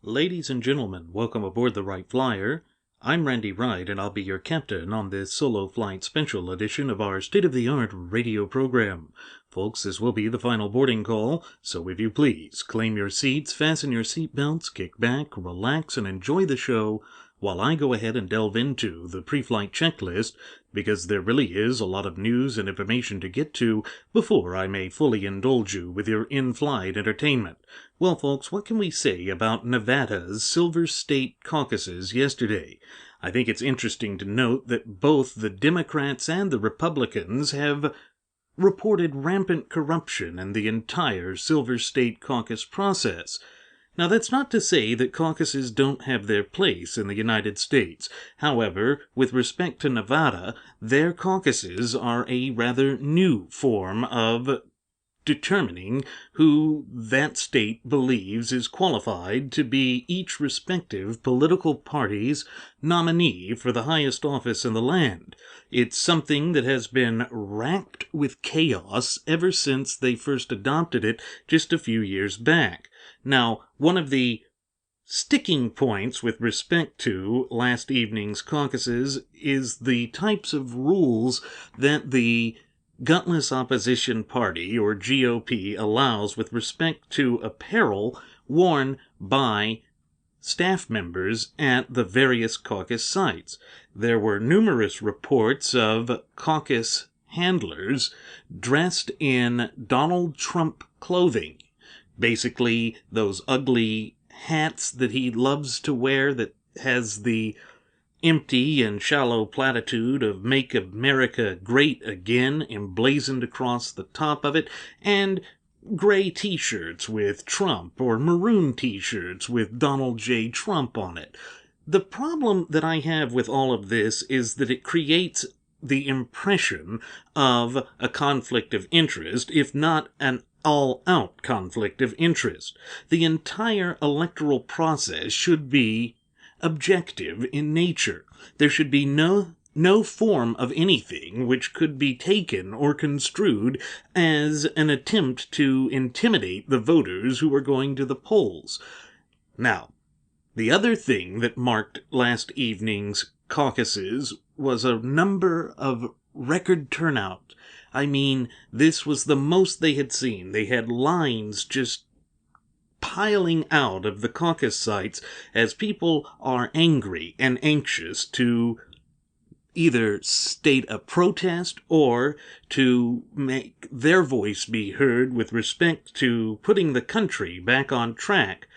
Ladies and gentlemen, welcome aboard the Wright Flyer. I'm Randy Wright, and I'll be your captain on this solo flight special edition of our state-of-the-art radio program. Folks, this will be the final boarding call, so if you please, claim your seats, fasten your seatbelts, kick back, relax, and enjoy the show while I go ahead and delve into the pre-flight checklist, because there really is a lot of news and information to get to before I may fully indulge you with your in-flight entertainment. Well, folks, what can we say about Nevada's Silver State Caucuses yesterday? I think it's interesting to note that both the Democrats and the Republicans have reported rampant corruption in the entire Silver State Caucus process. Now, that's not to say that caucuses don't have their place in the United States. However, with respect to Nevada, their caucuses are a rather new form of determining who that state believes is qualified to be each respective political party's nominee for the highest office in the land. It's something that has been racked with chaos ever since they first adopted it just a few years back. Now, one of the sticking points with respect to last evening's caucuses is the types of rules that the gutless opposition party, or GOP, allows with respect to apparel worn by staff members at the various caucus sites. There were numerous reports of caucus handlers dressed in Donald Trump clothing. Basically, those ugly hats that he loves to wear that has the empty and shallow platitude of "Make America Great Again" emblazoned across the top of it, and gray t-shirts with Trump, or maroon t-shirts with Donald J. Trump on it. The problem that I have with all of this is that it creates the impression of a conflict of interest, if not an all-out conflict of interest. The entire electoral process should be objective in nature. There should be no form of anything which could be taken or construed as an attempt to intimidate the voters who are going to the polls. Now, the other thing that marked last evening's caucuses was a number of record turnout. I mean, this was the most they had seen. They had lines just piling out of the caucus sites as people are angry and anxious to either state a protest or to make their voice be heard with respect to putting the country back on track.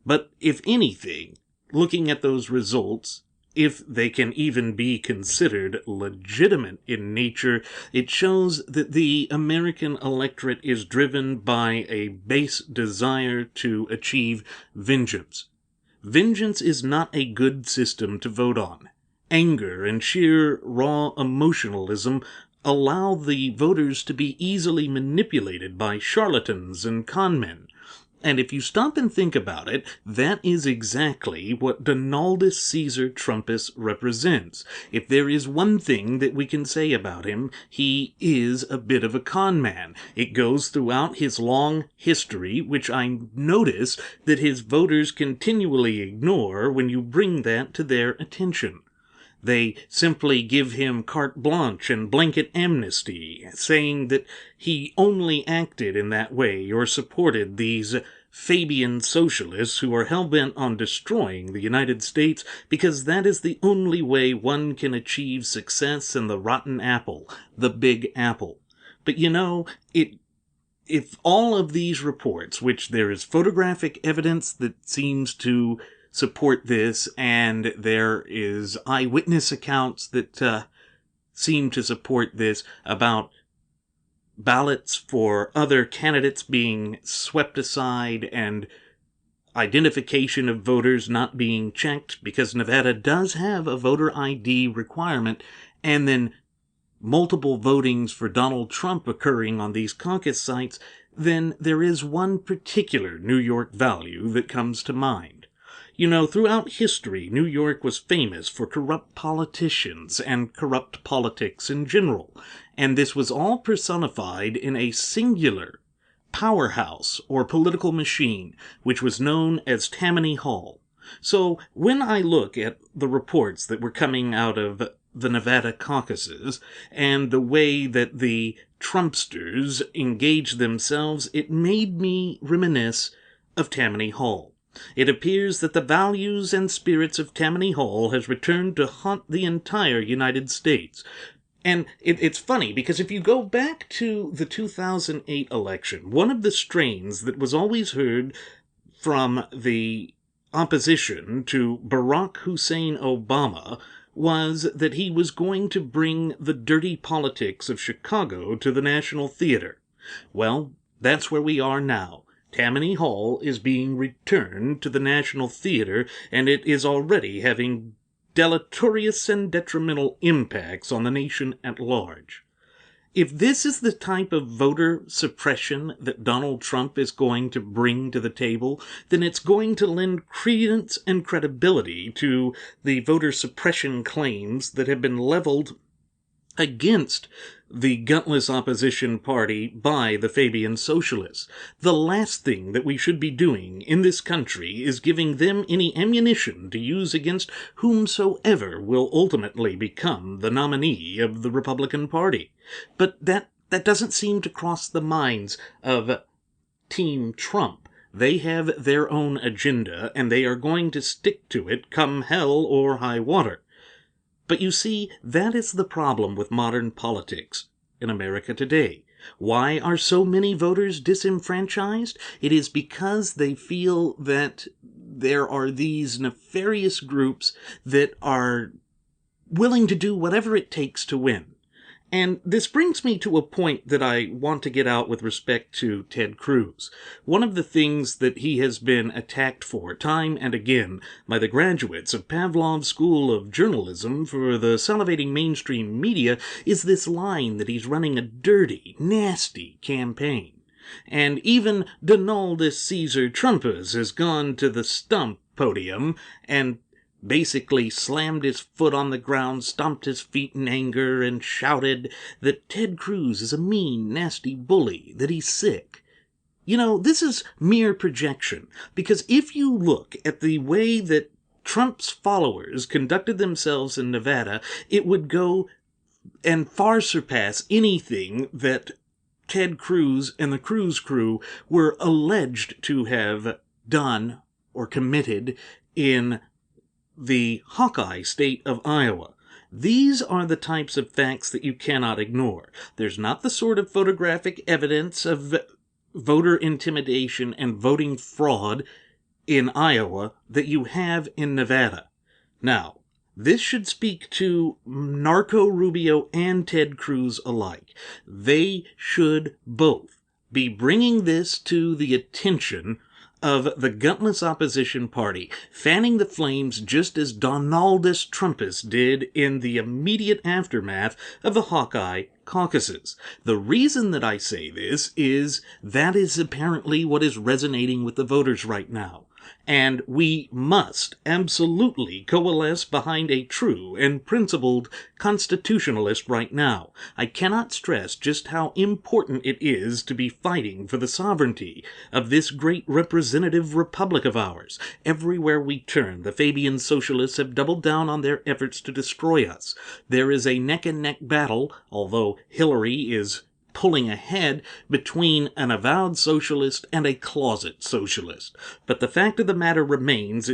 But if anything, looking at those results, if they can even be considered legitimate in nature, it shows that the American electorate is driven by a base desire to achieve vengeance. Vengeance is not a good system to vote on. Anger and sheer raw emotionalism allow the voters to be easily manipulated by charlatans and conmen. And if you stop and think about it, that is exactly what Donaldus Caesar Trumpus represents. If there is one thing that we can say about him, he is a bit of a con man. It goes throughout his long history, which I notice that his voters continually ignore when you bring that to their attention. They simply give him carte blanche and blanket amnesty, saying that he only acted in that way or supported these Fabian socialists who are hell-bent on destroying the United States because that is the only way one can achieve success in the rotten apple, the Big Apple. But you know, if all of these reports, which there is photographic evidence that seems to support this, and there is eyewitness accounts that seem to support this about ballots for other candidates being swept aside and identification of voters not being checked, because Nevada does have a voter ID requirement, and then multiple votings for Donald Trump occurring on these caucus sites, then there is one particular New York value that comes to mind. You know, throughout history, New York was famous for corrupt politicians and corrupt politics in general, and this was all personified in a singular powerhouse or political machine, which was known as Tammany Hall. So when I look at the reports that were coming out of the Nevada caucuses and the way that the Trumpsters engaged themselves, it made me reminisce of Tammany Hall. It appears that the values and spirits of Tammany Hall has returned to haunt the entire United States. And it's funny, because if you go back to the 2008 election, one of the strains that was always heard from the opposition to Barack Hussein Obama was that he was going to bring the dirty politics of Chicago to the National Theater. Well, that's where we are now. Tammany Hall is being returned to the National Theater, and it is already having deleterious and detrimental impacts on the nation at large. If this is the type of voter suppression that Donald Trump is going to bring to the table, then it's going to lend credence and credibility to the voter suppression claims that have been leveled against the gutless opposition party by the Fabian Socialists. The last thing that we should be doing in this country is giving them any ammunition to use against whomsoever will ultimately become the nominee of the Republican Party. But that doesn't seem to cross the minds of Team Trump. They have their own agenda, and they are going to stick to it come hell or high water. But you see, that is the problem with modern politics in America today. Why are so many voters disenfranchised? It is because they feel that there are these nefarious groups that are willing to do whatever it takes to win. And this brings me to a point that I want to get out with respect to Ted Cruz. One of the things that he has been attacked for time and again by the graduates of Pavlov's School of Journalism for the salivating mainstream media is this line that he's running a dirty, nasty campaign. And even Donaldus Caesar Trumpus has gone to the stump podium and basically slammed his foot on the ground, stomped his feet in anger, and shouted that Ted Cruz is a mean, nasty bully, that he's sick. You know, this is mere projection, because if you look at the way that Trump's followers conducted themselves in Nevada, it would go and far surpass anything that Ted Cruz and the Cruz crew were alleged to have done or committed in the Hawkeye state of Iowa. These are the types of facts that you cannot ignore. There's not the sort of photographic evidence of voter intimidation and voting fraud in Iowa that you have in Nevada. Now, this should speak to Narco Rubio and Ted Cruz alike. They should both be bringing this to the attention of the gutless opposition party, fanning the flames just as Donaldus Trumpus did in the immediate aftermath of the Hawkeye Caucuses. The reason that I say this is that is apparently what is resonating with the voters right now. And we must absolutely coalesce behind a true and principled constitutionalist right now. I cannot stress just how important it is to be fighting for the sovereignty of this great representative republic of ours. Everywhere we turn, the Fabian Socialists have doubled down on their efforts to destroy us. There is a neck-and-neck battle, although Hillary is pulling ahead between an avowed socialist and a closet socialist. But the fact of the matter remains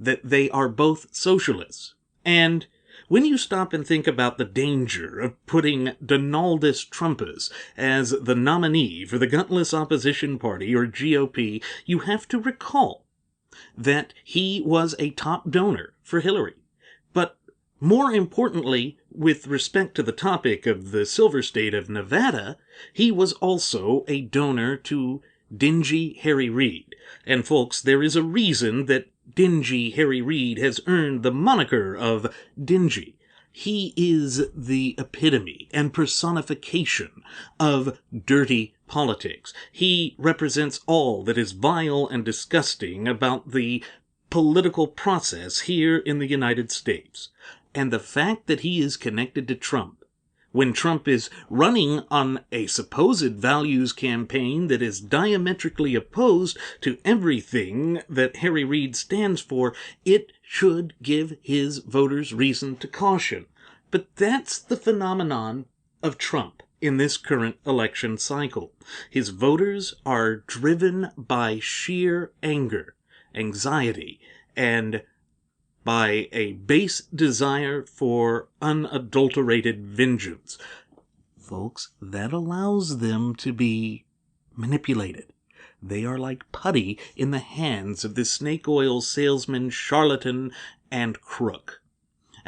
that they are both socialists. And when you stop and think about the danger of putting Donaldus Trumpus as the nominee for the gutless opposition party, or GOP, you have to recall that he was a top donor for Hillary. But more importantly, with respect to the topic of the Silver State of Nevada, he was also a donor to Dingy Harry Reid. And folks, there is a reason that Dingy Harry Reid has earned the moniker of Dingy. He is the epitome and personification of dirty politics. He represents all that is vile and disgusting about the political process here in the United States. And the fact that he is connected to Trump, when Trump is running on a supposed values campaign that is diametrically opposed to everything that Harry Reid stands for, it should give his voters reason to caution. But that's the phenomenon of Trump in this current election cycle. His voters are driven by sheer anger, anxiety, and by a base desire for unadulterated vengeance. Folks, that allows them to be manipulated. They are like putty in the hands of this snake oil salesman, charlatan, and crook.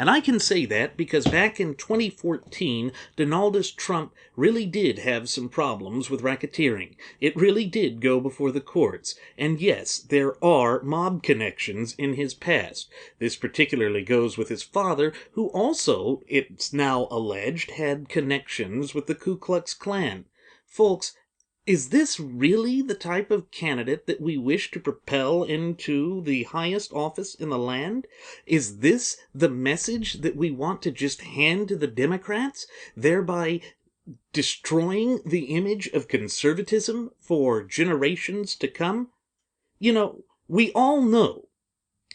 And I can say that because back in 2014, Donaldus Trump really did have some problems with racketeering. It really did go before the courts. And yes, there are mob connections in his past. This particularly goes with his father, who also, it's now alleged, had connections with the Ku Klux Klan. Folks, is this really the type of candidate that we wish to propel into the highest office in the land? Is this the message that we want to just hand to the Democrats, thereby destroying the image of conservatism for generations to come? You know, we all know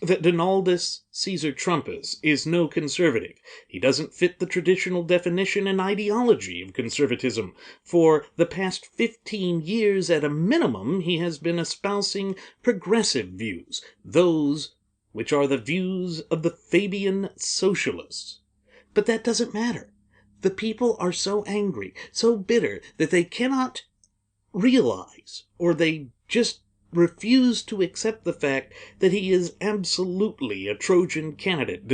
that Donaldus Caesar Trumpus is no conservative. He doesn't fit the traditional definition and ideology of conservatism. For the past 15 years, at a minimum, he has been espousing progressive views, those which are the views of the Fabian socialists. But that doesn't matter. The people are so angry, so bitter, that they cannot realize, or they just refuse to accept the fact that he is absolutely a Trojan candidate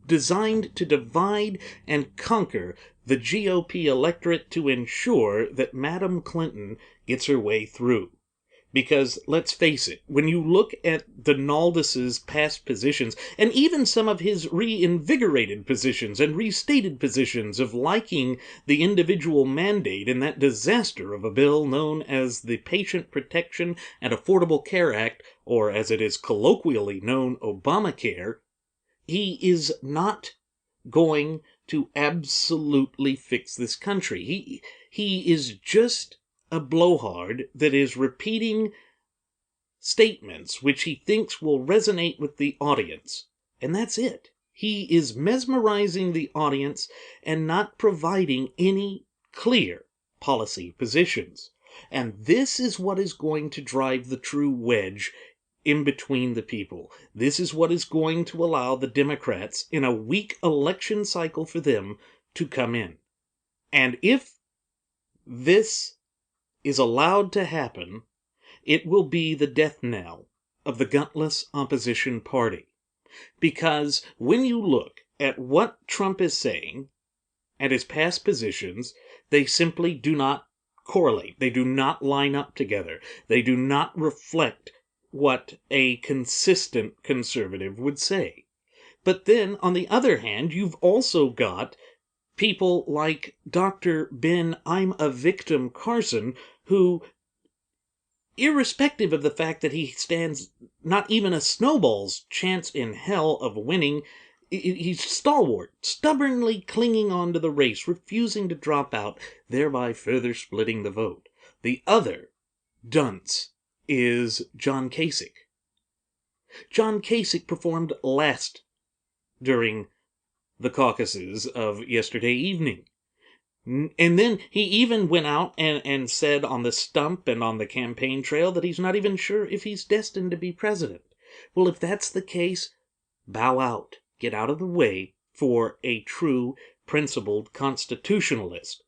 designed to divide and conquer the GOP electorate to ensure that Madam Clinton gets her way through. Because, let's face it, when you look at Donaldus's past positions, and even some of his reinvigorated positions and restated positions of liking the individual mandate in that disaster of a bill known as the Patient Protection and Affordable Care Act, or as it is colloquially known, Obamacare, he is not going to absolutely fix this country. He is just a blowhard that is repeating statements which he thinks will resonate with the audience. And that's it. He is mesmerizing the audience and not providing any clear policy positions. And this is what is going to drive the true wedge in between the people. This is what is going to allow the Democrats, in a weak election cycle for them, to come in. And if this is allowed to happen, it will be the death knell of the gutless opposition party. Because when you look at what Trump is saying and his past positions, they simply do not correlate. They do not line up together. They do not reflect what a consistent conservative would say. But then, on the other hand, you've also got people like Dr. Ben I'm a Victim Carson, who, irrespective of the fact that he stands not even a snowball's chance in hell of winning, he's stalwart, stubbornly clinging on to the race, refusing to drop out, thereby further splitting the vote. The other dunce is John Kasich. John Kasich performed last during the caucuses of yesterday evening. And then he even went out and said on the stump and on the campaign trail that he's not even sure if he's destined to be president. Well, if that's the case, bow out. Get out of the way for a true, principled constitutionalist.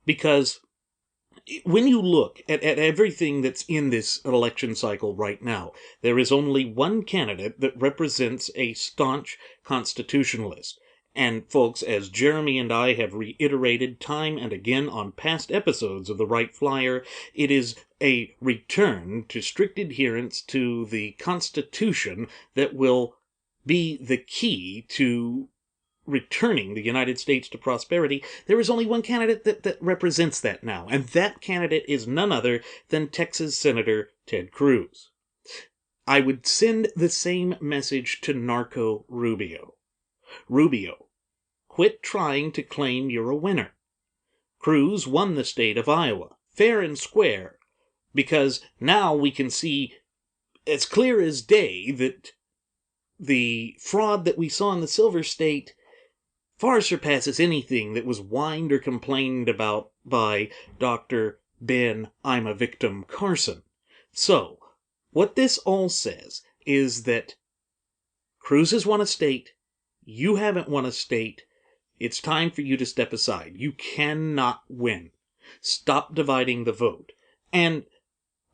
Because when you look at everything that's in this election cycle right now, there is only one candidate that represents a staunch constitutionalist. And folks, as Jeremy and I have reiterated time and again on past episodes of the Wright Flyer, it is a return to strict adherence to the Constitution that will be the key to returning the United States to prosperity. There is only one candidate that represents that now, and that candidate is none other than Texas Senator Ted Cruz. I would send the same message to Narco Rubio. Rubio, quit trying to claim you're a winner. Cruz won the state of Iowa, fair and square, because now we can see as clear as day that the fraud that we saw in the Silver State far surpasses anything that was whined or complained about by Dr. Ben I'm a Victim Carson. So, what this all says is that Cruz has won a state, you haven't won a state, it's time for you to step aside. You cannot win. Stop dividing the vote. And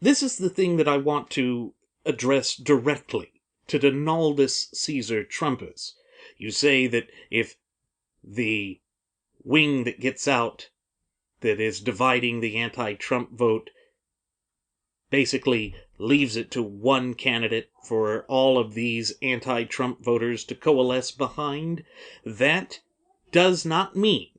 this is the thing that I want to address directly to Donaldus Caesar Trumpus. You say that if the wing that gets out that is dividing the anti-Trump vote basically leaves it to one candidate for all of these anti-Trump voters to coalesce behind, that does not mean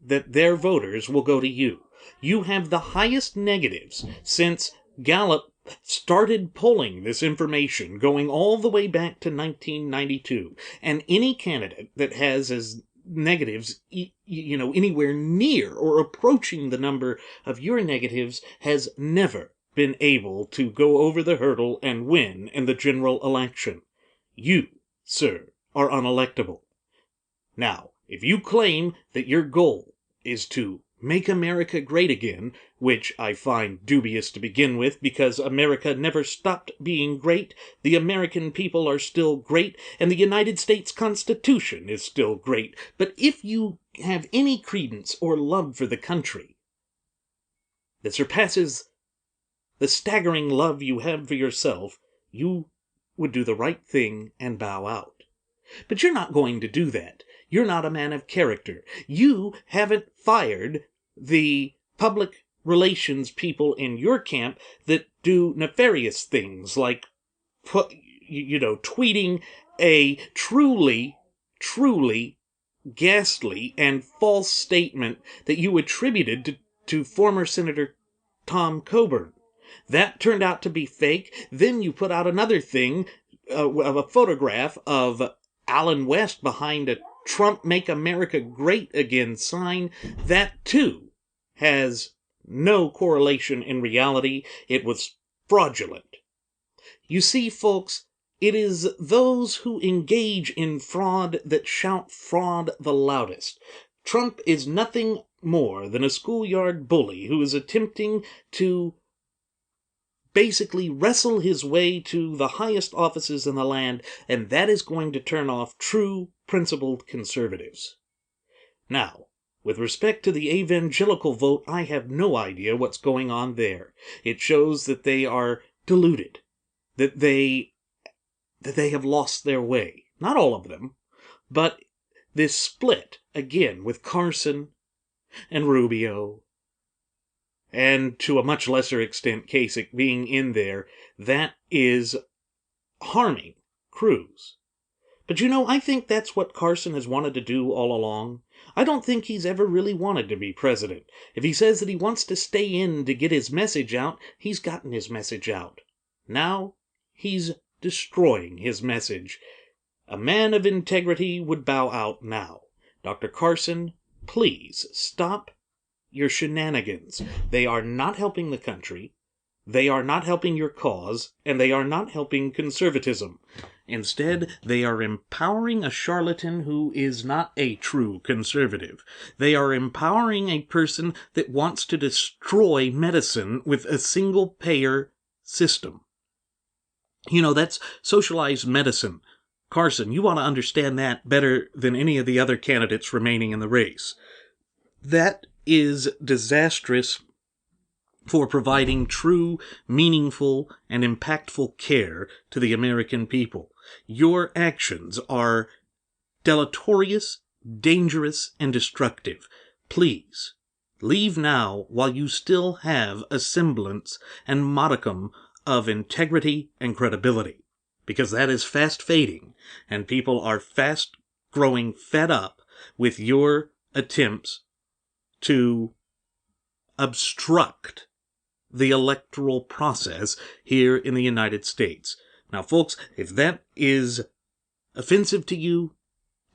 that their voters will go to you. You have the highest negatives since Gallup started polling this information going all the way back to 1992. And any candidate that has as negatives, anywhere near or approaching the number of your negatives has never been able to go over the hurdle and win in the general election. You, sir, are unelectable. Now, if you claim that your goal is to make America great again, which I find dubious to begin with because America never stopped being great, the American people are still great, and the United States Constitution is still great, but if you have any credence or love for the country that surpasses the staggering love you have for yourself, you would do the right thing and bow out. But you're not going to do that. You're not a man of character. You haven't fired the public relations people in your camp that do nefarious things like, tweeting a truly ghastly and false statement that you attributed to former Senator Tom Coburn. That turned out to be fake. Then you put out another thing of a photograph of Alan West behind a Trump Make America Great Again sign. That, too, has no correlation in reality. It was fraudulent. You see, folks, it is those who engage in fraud that shout fraud the loudest. Trump is nothing more than a schoolyard bully who is attempting to basically wrestle his way to the highest offices in the land, and that is going to turn off true, principled conservatives. Now, with respect to the evangelical vote, I have no idea what's going on there. It shows that they are deluded, that they have lost their way. Not all of them, but this split, again, with Carson and Rubio, and to a much lesser extent Kasich being in there, that is harming Cruz. But I think that's what Carson has wanted to do all along. I don't think he's ever really wanted to be president. If he says that he wants to stay in to get his message out, he's gotten his message out. Now, he's destroying his message. A man of integrity would bow out now. Dr. Carson, please stop your shenanigans. They are not helping the country, they are not helping your cause, and they are not helping conservatism. Instead, they are empowering a charlatan who is not a true conservative. They are empowering a person that wants to destroy medicine with a single-payer system. That's socialized medicine. Carson, you want to understand that better than any of the other candidates remaining in the race. That is disastrous for providing true, meaningful, and impactful care to the American people. Your actions are deleterious, dangerous, and destructive. Please, leave now while you still have a semblance and modicum of integrity and credibility, because that is fast fading, and people are fast growing fed up with your attempts to obstruct the electoral process here in the United States. Now, folks, if that is offensive to you,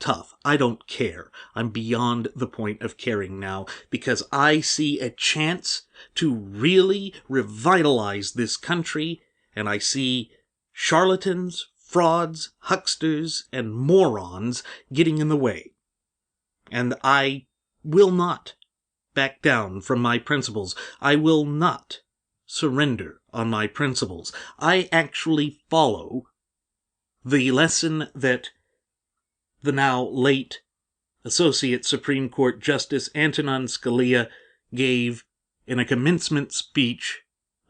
tough. I don't care. I'm beyond the point of caring now because I see a chance to really revitalize this country, and I see charlatans, frauds, hucksters, and morons getting in the way. And I will not back down from my principles. I will not surrender on my principles. I actually follow the lesson that the now late Associate Supreme Court Justice Antonin Scalia gave in a commencement speech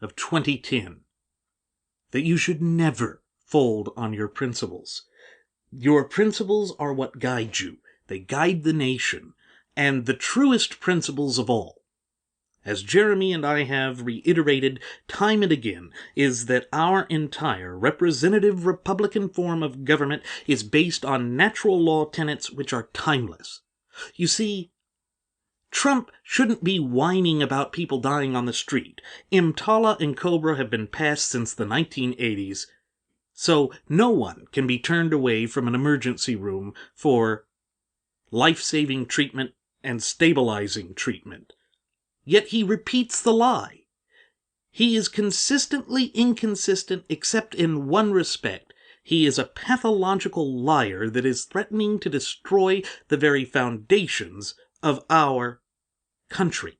of 2010, that you should never fold on your principles. Your principles are what guide you. They guide the nation, and the truest principles of all, as Jeremy and I have reiterated time and again, is that our entire representative Republican form of government is based on natural law tenets which are timeless. You see, Trump shouldn't be whining about people dying on the street. EMTALA and COBRA have been passed since the 1980s, so no one can be turned away from an emergency room for life-saving treatment and stabilizing treatment. Yet he repeats the lie. He is consistently inconsistent except in one respect. He is a pathological liar that is threatening to destroy the very foundations of our country.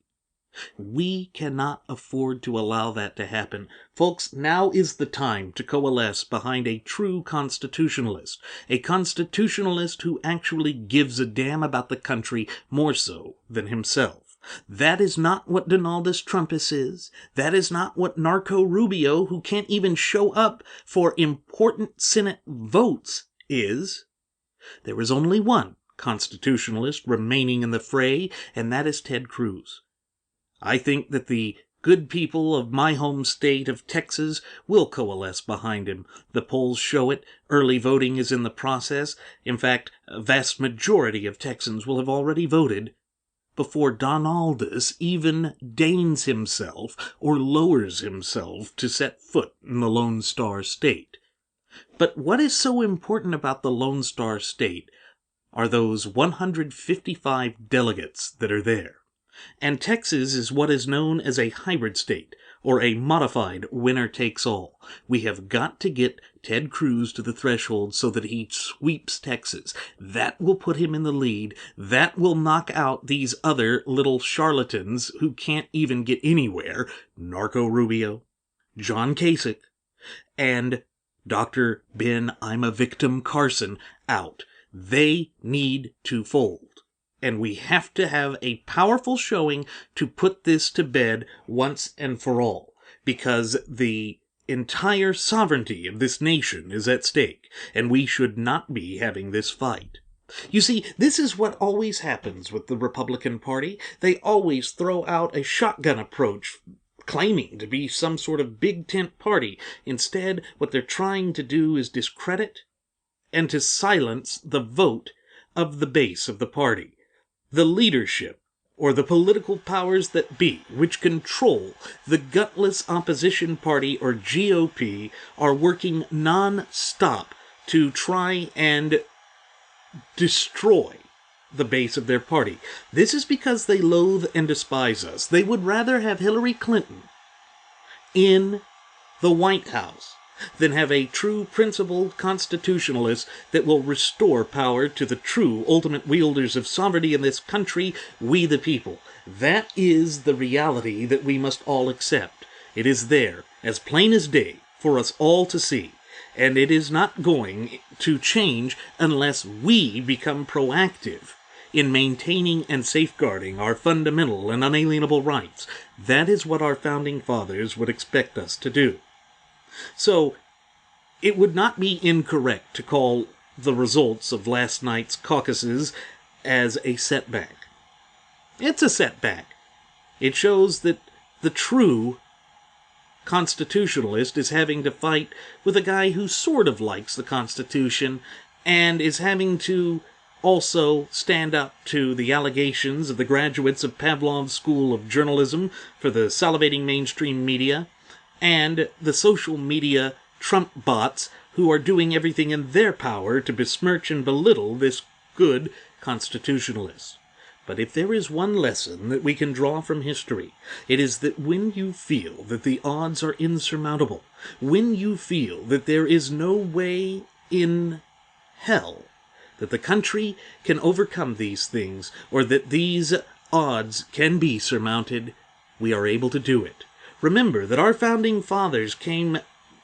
We cannot afford to allow that to happen. Folks, now is the time to coalesce behind a true constitutionalist. A constitutionalist who actually gives a damn about the country more so than himself. That is not what Donaldus Trumpus is. That is not what Narco Rubio, who can't even show up for important Senate votes, is. There is only one constitutionalist remaining in the fray, and that is Ted Cruz. I think that the good people of my home state of Texas will coalesce behind him. The polls show it. Early voting is in the process. In fact, a vast majority of Texans will have already voted before Donaldus even deigns himself or lowers himself to set foot in the Lone Star State. But what is so important about the Lone Star State are those 155 delegates that are there. And Texas is what is known as a hybrid state, or a modified winner-takes-all. We have got to get Ted Cruz to the threshold so that he sweeps Texas. That will put him in the lead. That will knock out these other little charlatans who can't even get anywhere. Narco Rubio, John Kasich, and Dr. Ben I'm a Victim Carson out. They need to fold. And we have to have a powerful showing to put this to bed once and for all, because the entire sovereignty of this nation is at stake, and we should not be having this fight. You see, this is what always happens with the Republican Party. They always throw out a shotgun approach, claiming to be some sort of big tent party. Instead, what they're trying to do is discredit and to silence the vote of the base of the party. The leadership, or the political powers that be, which control the gutless opposition party, or GOP, are working non-stop to try and destroy the base of their party. This is because they loathe and despise us. They would rather have Hillary Clinton in the White House than have a true principled constitutionalist that will restore power to the true ultimate wielders of sovereignty in this country, we the people. That is the reality that we must all accept. It is there, as plain as day, for us all to see. And it is not going to change unless we become proactive in maintaining and safeguarding our fundamental and unalienable rights. That is what our founding fathers would expect us to do. So, it would not be incorrect to call the results of last night's caucuses as a setback. It's a setback. It shows that the true constitutionalist is having to fight with a guy who sort of likes the Constitution and is having to also stand up to the allegations of the graduates of Pavlov's School of Journalism for the salivating mainstream media and the social media Trump bots who are doing everything in their power to besmirch and belittle this good constitutionalists. But if there is one lesson that we can draw from history, it is that when you feel that the odds are insurmountable, when you feel that there is no way in hell that the country can overcome these things, or that these odds can be surmounted, we are able to do it. Remember that our founding fathers came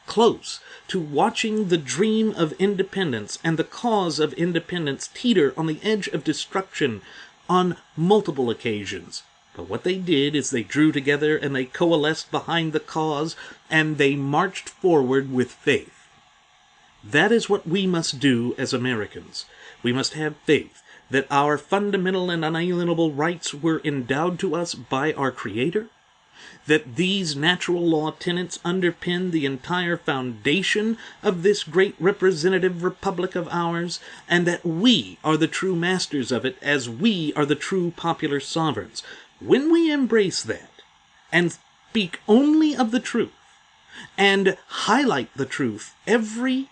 close to watching the dream of independence and the cause of independence teeter on the edge of destruction on multiple occasions. But what they did is they drew together and they coalesced behind the cause, and they marched forward with faith. That is what we must do as Americans. We must have faith that our fundamental and unalienable rights were endowed to us by our Creator, that these natural law tenets underpin the entire foundation of this great representative republic of ours, and that we are the true masters of it as we are the true popular sovereigns. When we embrace that and speak only of the truth and highlight the truth every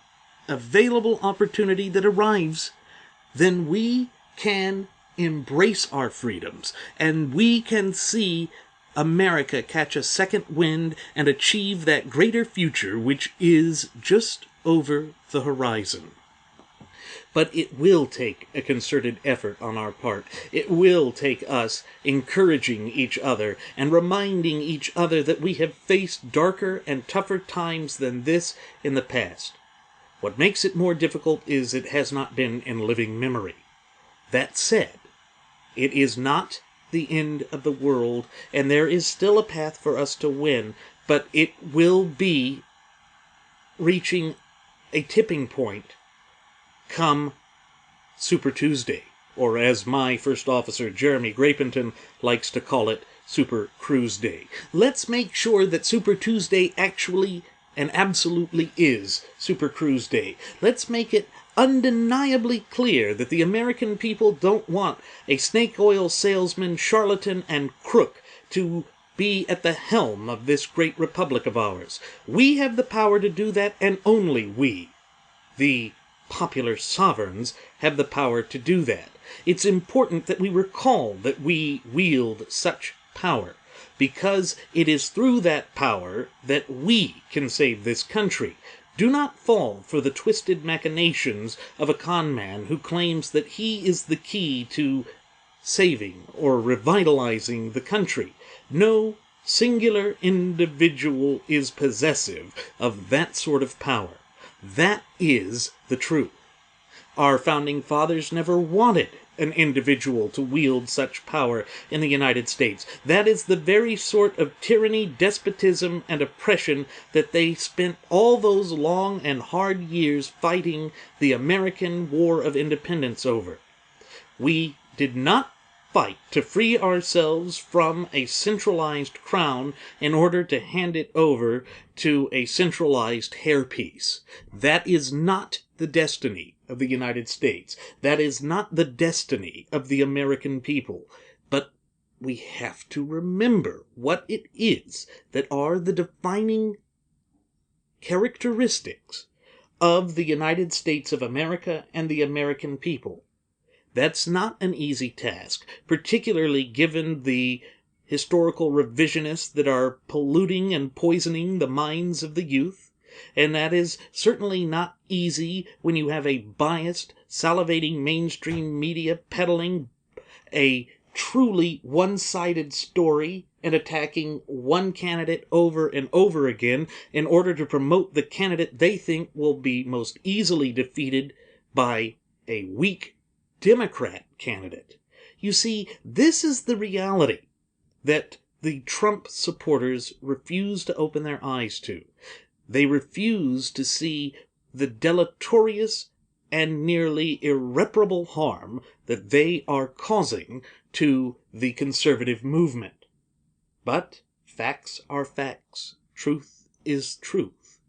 available opportunity that arrives, then we can embrace our freedoms and we can see America catch a second wind and achieve that greater future which is just over the horizon. But it will take a concerted effort on our part. It will take us encouraging each other and reminding each other that we have faced darker and tougher times than this in the past. What makes it more difficult is it has not been in living memory. That said, it is not the end of the world, and there is still a path for us to win, but it will be reaching a tipping point come Super Tuesday, or as my First Officer Jeremy Grapington likes to call it, Super Cruise Day. Let's make sure that Super Tuesday actually and absolutely is Super Cruise Day. Let's make it undeniably clear that the American people don't want a snake oil salesman, charlatan, and crook to be at the helm of this great republic of ours. We have the power to do that, and only we, the popular sovereigns, have the power to do that. It's important that we recall that we wield such power, because it is through that power that we can save this country. Do not fall for the twisted machinations of a con man who claims that he is the key to saving or revitalizing the country. No singular individual is possessive of that sort of power. That is the truth. Our founding fathers never wanted an individual to wield such power in the United States. That is the very sort of tyranny, despotism, and oppression that they spent all those long and hard years fighting the American War of Independence over. We did not fight to free ourselves from a centralized crown in order to hand it over to a centralized hairpiece. That is not the destiny of the United States. That is not the destiny of the American people. But we have to remember what it is that are the defining characteristics of the United States of America and the American people. That's not an easy task, particularly given the historical revisionists that are polluting and poisoning the minds of the youth. And that is certainly not easy when you have a biased, salivating mainstream media peddling a truly one-sided story and attacking one candidate over and over again in order to promote the candidate they think will be most easily defeated by a weak Democrat candidate. You see, this is the reality that the Trump supporters refuse to open their eyes to. They refuse to see the deleterious and nearly irreparable harm that they are causing to the conservative movement. But facts are facts. Truth is truth.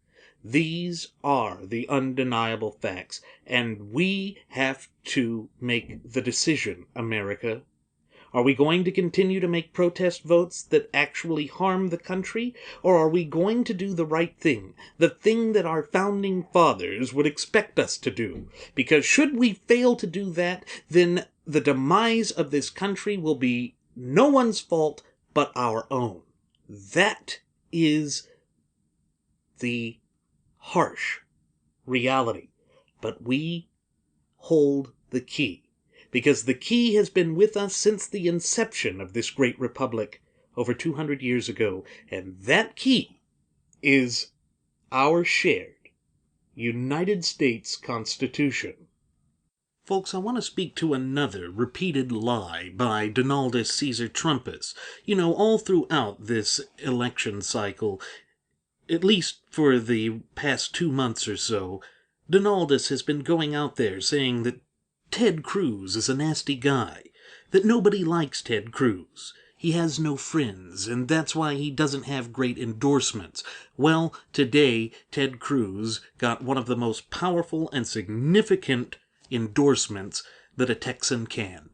These are the undeniable facts, and we have to make the decision, America. Are we going to continue to make protest votes that actually harm the country? Or are we going to do the right thing? The thing that our founding fathers would expect us to do? Because should we fail to do that, then the demise of this country will be no one's fault but our own. That is the harsh reality. But we hold the key, because the key has been with us since the inception of this great republic over 200 years ago, and that key is our shared United States Constitution. Folks, I want to speak to another repeated lie by Donaldus Caesar Trumpus. All throughout this election cycle, at least for the past 2 months or so, Donaldus has been going out there saying that Ted Cruz is a nasty guy, that nobody likes Ted Cruz. He has no friends, and that's why he doesn't have great endorsements. Well, today, Ted Cruz got one of the most powerful and significant endorsements that a Texan can.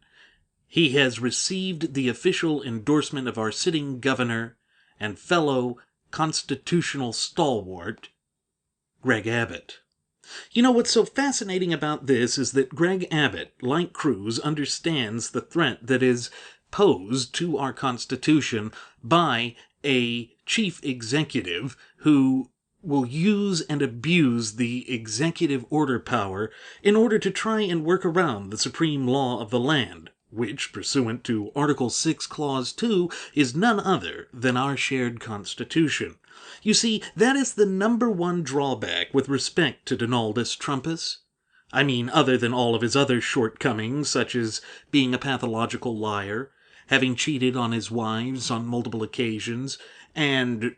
He has received the official endorsement of our sitting governor and fellow constitutional stalwart, Greg Abbott. What's so fascinating about this is that Greg Abbott, like Cruz, understands the threat that is posed to our Constitution by a chief executive who will use and abuse the executive order power in order to try and work around the supreme law of the land, which, pursuant to Article 6, Clause 2, is none other than our shared Constitution. You see, that is the number one drawback with respect to Donaldus Trumpus. I mean, other than all of his other shortcomings, such as being a pathological liar, having cheated on his wives on multiple occasions, and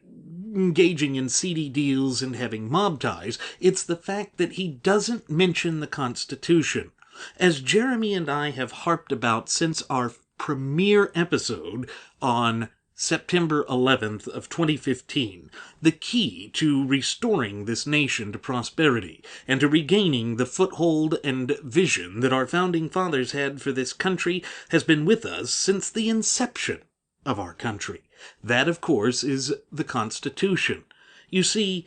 engaging in seedy deals and having mob ties, it's the fact that he doesn't mention the Constitution. As Jeremy and I have harped about since our premiere episode on September 11th of 2015, the key to restoring this nation to prosperity and to regaining the foothold and vision that our founding fathers had for this country has been with us since the inception of our country. That, of course, is the Constitution. You see,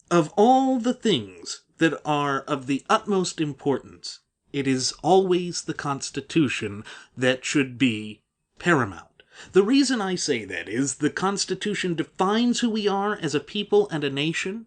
of all the things that are of the utmost importance, it is always the Constitution that should be paramount. The reason I say that is the Constitution defines who we are as a people and a nation.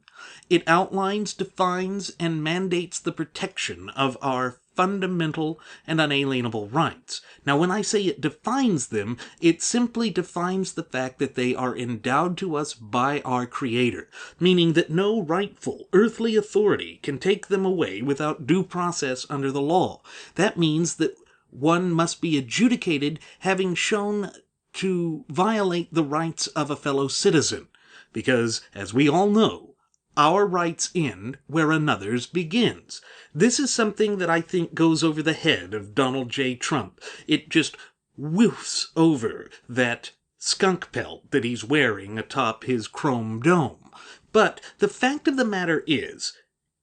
It outlines, defines, and mandates the protection of our fundamental and unalienable rights. Now, when I say it defines them, it simply defines the fact that they are endowed to us by our Creator, meaning that no rightful earthly authority can take them away without due process under the law. That means that one must be adjudicated having shown to violate the rights of a fellow citizen, because, as we all know, our rights end where another's begins. This is something that I think goes over the head of Donald J. Trump. It just woofs over that skunk pelt that he's wearing atop his chrome dome. But the fact of the matter is,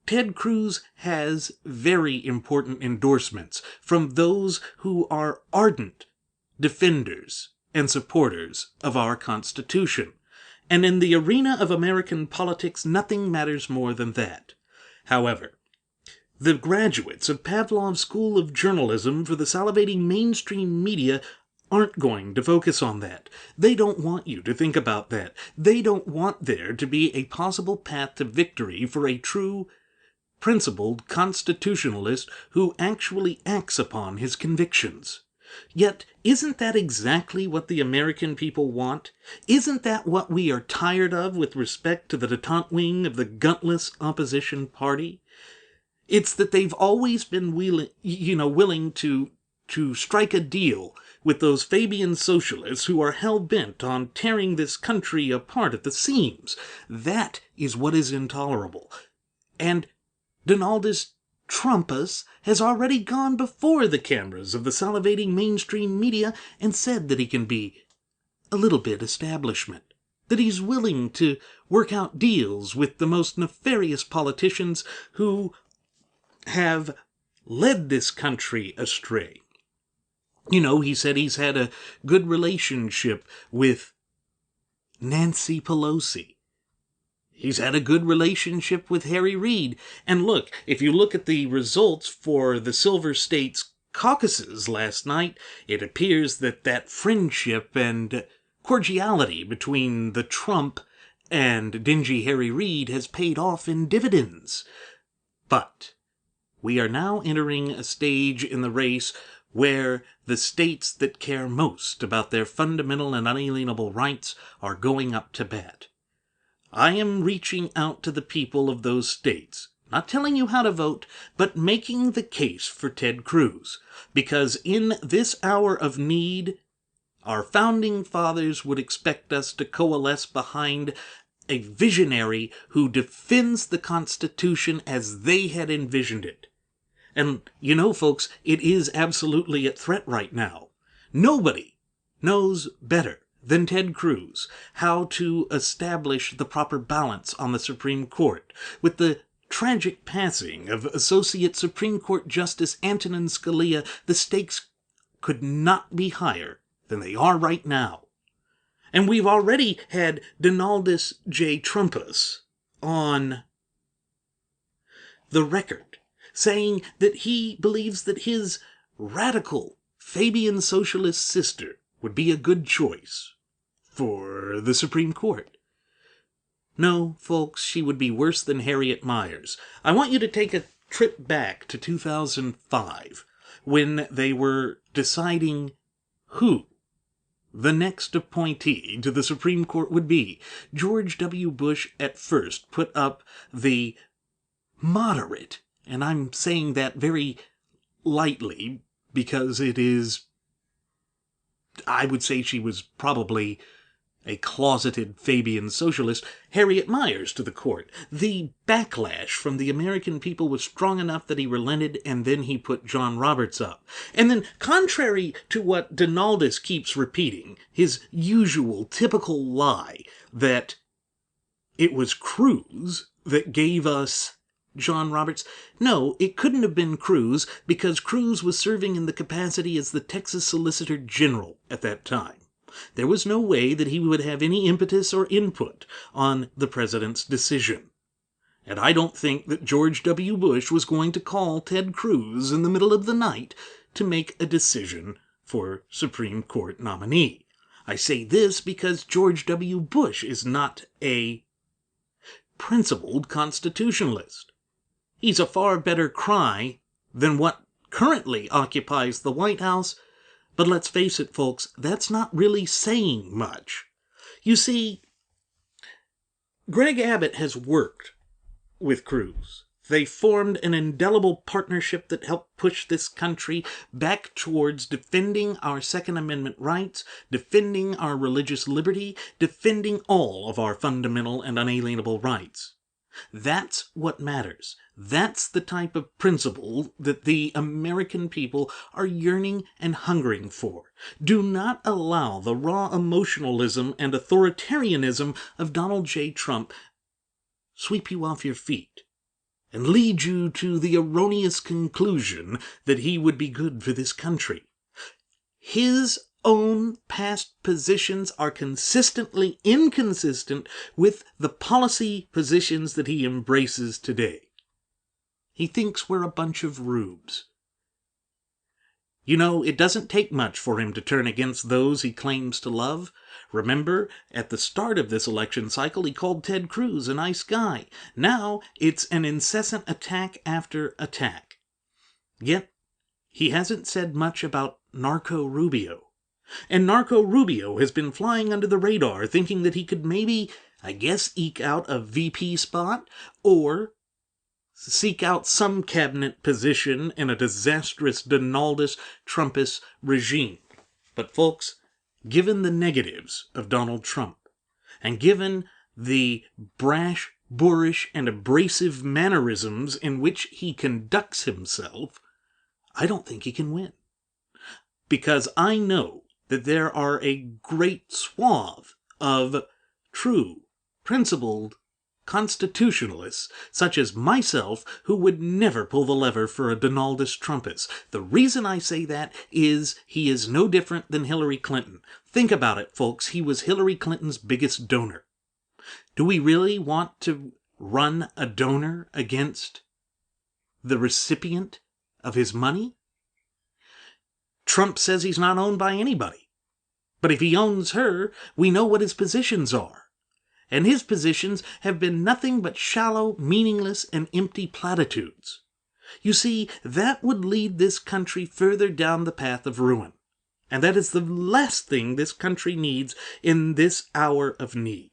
Ted Cruz has very important endorsements from those who are ardent defenders and supporters of our Constitution. And in the arena of American politics, nothing matters more than that. However, the graduates of Pavlov's School of Journalism for the salivating mainstream media aren't going to focus on that. They don't want you to think about that. They don't want there to be a possible path to victory for a true, principled constitutionalist who actually acts upon his convictions. Yet, isn't that exactly what the American people want? Isn't that what we are tired of with respect to the detente wing of the gutless opposition party? It's that they've always been willing to strike a deal with those Fabian socialists who are hell-bent on tearing this country apart at the seams. That is what is intolerable. And Donaldus Trumpus has already gone before the cameras of the salivating mainstream media and said that he can be a little bit establishment, that he's willing to work out deals with the most nefarious politicians who have led this country astray. He said he's had a good relationship with Nancy Pelosi. He's had a good relationship with Harry Reid. And look, if you look at the results for the Silver States Caucuses last night, it appears that friendship and cordiality between the Trump and dingy Harry Reid has paid off in dividends. But we are now entering a stage in the race where the states that care most about their fundamental and unalienable rights are going up to bat. I am reaching out to the people of those states, not telling you how to vote, but making the case for Ted Cruz, because in this hour of need, our founding fathers would expect us to coalesce behind a visionary who defends the Constitution as they had envisioned it. And folks, it is absolutely at threat right now. Nobody knows better than Ted Cruz how to establish the proper balance on the Supreme Court. With the tragic passing of Associate Supreme Court Justice Antonin Scalia, the stakes could not be higher than they are right now. And we've already had Donaldus J. Trumpus on the record saying that he believes that his radical Fabian socialist sister would be a good choice for the Supreme Court. No, folks, she would be worse than Harriet Miers. I want you to take a trip back to 2005 when they were deciding who the next appointee to the Supreme Court would be. George W. Bush at first put up the moderate, and I'm saying that very lightly because it is, I would say she was probably a closeted Fabian socialist, Harriet Miers to the court. The backlash from the American people was strong enough that he relented, and then he put John Roberts up. And then, contrary to what Donaldus keeps repeating, his usual typical lie that it was Cruz that gave us John Roberts. No, it couldn't have been Cruz, because Cruz was serving in the capacity as the Texas Solicitor General at that time. There was no way that he would have any impetus or input on the president's decision. And I don't think that George W. Bush was going to call Ted Cruz in the middle of the night to make a decision for Supreme Court nominee. I say this because George W. Bush is not a principled constitutionalist. He's a far better cry than what currently occupies the White House. But let's face it, folks, that's not really saying much. You see, Greg Abbott has worked with Cruz. They formed an indelible partnership that helped push this country back towards defending our Second Amendment rights, defending our religious liberty, defending all of our fundamental and unalienable rights. That's what matters. That's the type of principle that the American people are yearning and hungering for. Do not allow the raw emotionalism and authoritarianism of Donald J. Trump sweep you off your feet and lead you to the erroneous conclusion that he would be good for this country. His own past positions are consistently inconsistent with the policy positions that he embraces today. He thinks we're a bunch of rubes. It doesn't take much for him to turn against those he claims to love. Remember, at the start of this election cycle, he called Ted Cruz a nice guy. Now, it's an incessant attack after attack. Yet, he hasn't said much about Narco Rubio. And Narco Rubio has been flying under the radar, thinking that he could maybe, eke out a VP spot, or seek out some cabinet position in a disastrous Donaldus Trumpus regime. But folks, given the negatives of Donald Trump, and given the brash, boorish, and abrasive mannerisms in which he conducts himself, I don't think he can win. Because I know that there are a great swath of true, principled constitutionalists, such as myself, who would never pull the lever for a Donaldus Trumpus. The reason I say that is he is no different than Hillary Clinton. Think about it, folks. He was Hillary Clinton's biggest donor. Do we really want to run a donor against the recipient of his money? Trump says he's not owned by anybody. But if he owns her, we know what his positions are. And his positions have been nothing but shallow, meaningless, and empty platitudes. You see, that would lead this country further down the path of ruin. And that is the last thing this country needs in this hour of need.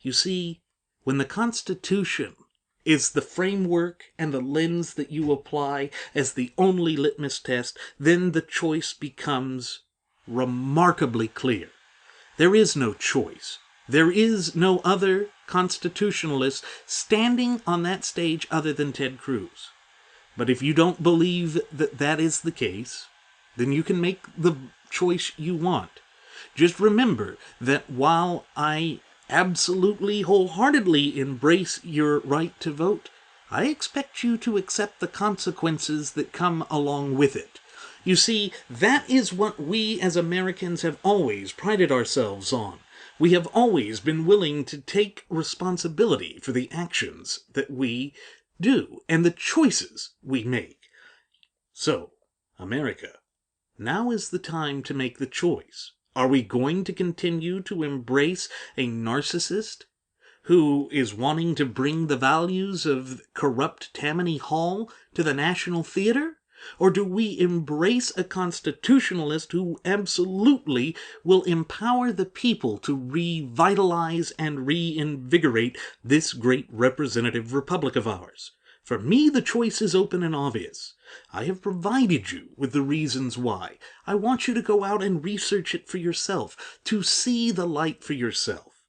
You see, when the Constitution is the framework and the lens that you apply as the only litmus test, then the choice becomes remarkably clear. There is no choice. There is no other constitutionalist standing on that stage other than Ted Cruz. But if you don't believe that that is the case, then you can make the choice you want. Just remember that while I absolutely wholeheartedly embrace your right to vote, I expect you to accept the consequences that come along with it. You see, that is what we as Americans have always prided ourselves on. We have always been willing to take responsibility for the actions that we do and the choices we make. So, America, now is the time to make the choice. Are we going to continue to embrace a narcissist who is wanting to bring the values of corrupt Tammany Hall to the National Theater? Or do we embrace a constitutionalist who absolutely will empower the people to revitalize and reinvigorate this great representative republic of ours? For me, the choice is open and obvious. I have provided you with the reasons why. I want you to go out and research it for yourself, to see the light for yourself.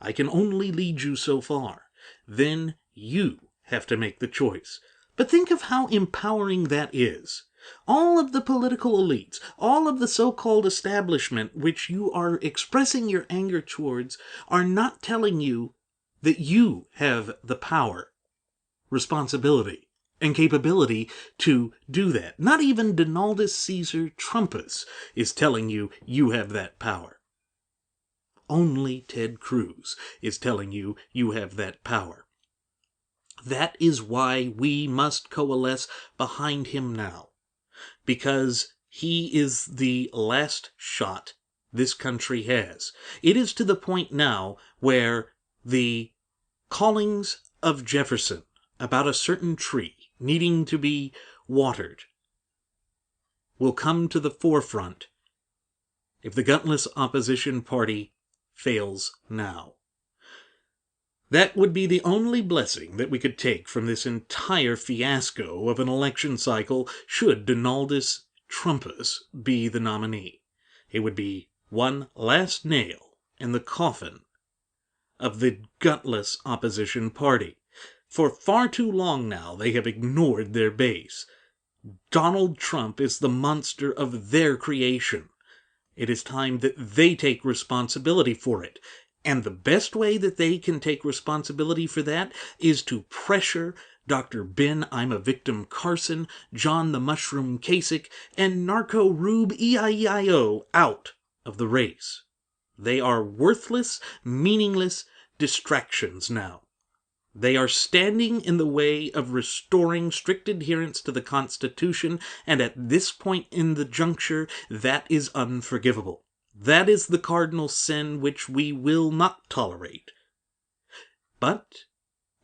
I can only lead you so far. Then you have to make the choice. But think of how empowering that is. All of the political elites, all of the so-called establishment which you are expressing your anger towards, are not telling you that you have the power, responsibility, and capability to do that. Not even Donaldus Caesar Trumpus is telling you you have that power. Only Ted Cruz is telling you you have that power. That is why we must coalesce behind him now, because he is the last shot this country has. It is to the point now where the callings of Jefferson about a certain tree needing to be watered will come to the forefront if the gutless opposition party fails now. That would be the only blessing that we could take from this entire fiasco of an election cycle should Donaldus Trumpus be the nominee. It would be one last nail in the coffin of the gutless opposition party. For far too long now they have ignored their base. Donald Trump is the monster of their creation. It is time that they take responsibility for it. And the best way that they can take responsibility for that is to pressure Dr. Ben I'm a Victim Carson, John the Mushroom Kasich, and Narco Rube EIEIO out of the race. They are worthless, meaningless distractions now. They are standing in the way of restoring strict adherence to the Constitution, and at this point in the juncture, that is unforgivable. That is the cardinal sin which we will not tolerate. But,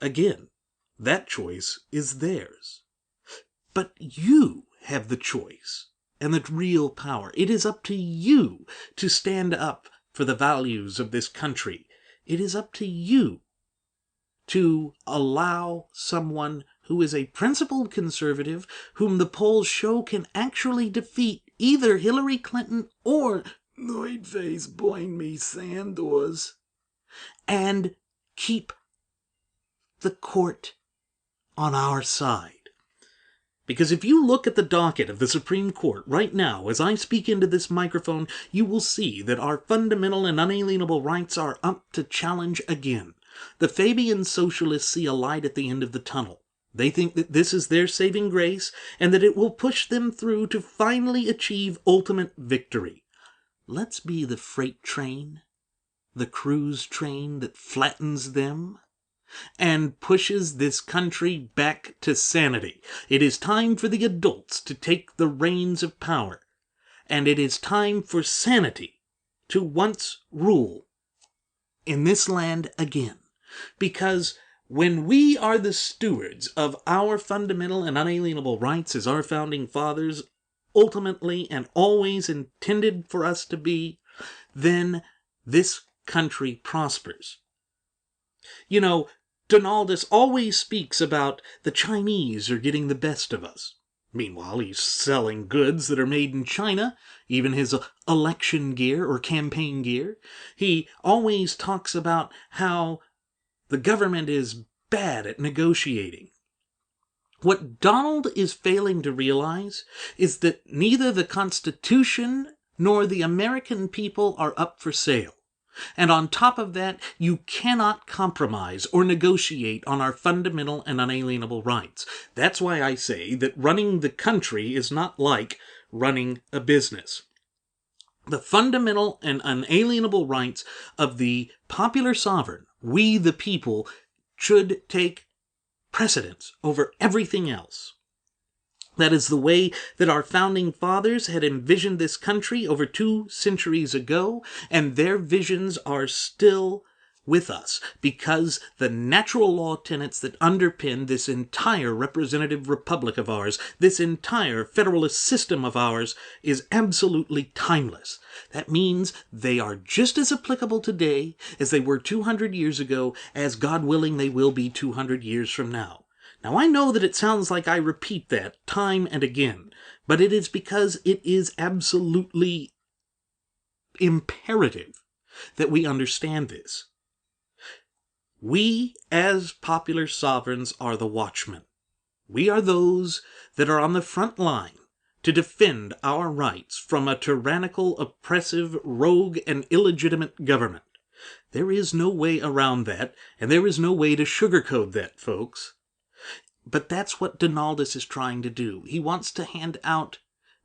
again, that choice is theirs. But you have the choice and the real power. It is up to you to stand up for the values of this country. It is up to you to allow someone who is a principled conservative, whom the polls show can actually defeat either Hillary Clinton or Lloyd-face blind me Sanders, and keep the court on our side. Because if you look at the docket of the Supreme Court right now, as I speak into this microphone, you will see that our fundamental and unalienable rights are up to challenge again. The Fabian socialists see a light at the end of the tunnel. They think that this is their saving grace and that it will push them through to finally achieve ultimate victory. Let's be the freight train, the cruise train that flattens them and pushes this country back to sanity. It is time for the adults to take the reins of power, and it is time for sanity to once rule in this land again. Because when we are the stewards of our fundamental and unalienable rights as our founding fathers ultimately and always intended for us to be, then this country prospers. You know, Donaldus always speaks about the Chinese are getting the best of us. Meanwhile, he's selling goods that are made in China, even his election gear or campaign gear. He always talks about how the government is bad at negotiating. What Donald is failing to realize is that neither the Constitution nor the American people are up for sale. And on top of that, you cannot compromise or negotiate on our fundamental and unalienable rights. That's why I say that running the country is not like running a business. The fundamental and unalienable rights of the popular sovereign, we the people, should take precedence over everything else. That is the way that our founding fathers had envisioned this country over 2 centuries ago, and their visions are still with us because the natural law tenets that underpin this entire representative republic of ours, this entire federalist system of ours, is absolutely timeless. That means they are just as applicable today as they were 200 years ago, as God willing they will be 200 years from now. Now, I know that it sounds like I repeat that time and again, but it is because it is absolutely imperative that we understand this. We, as popular sovereigns, are the watchmen. We are those that are on the front line to defend our rights from a tyrannical, oppressive, rogue, and illegitimate government. There is no way around that, and there is no way to sugarcoat that, folks. But that's what Donaldus is trying to do. He wants to hand out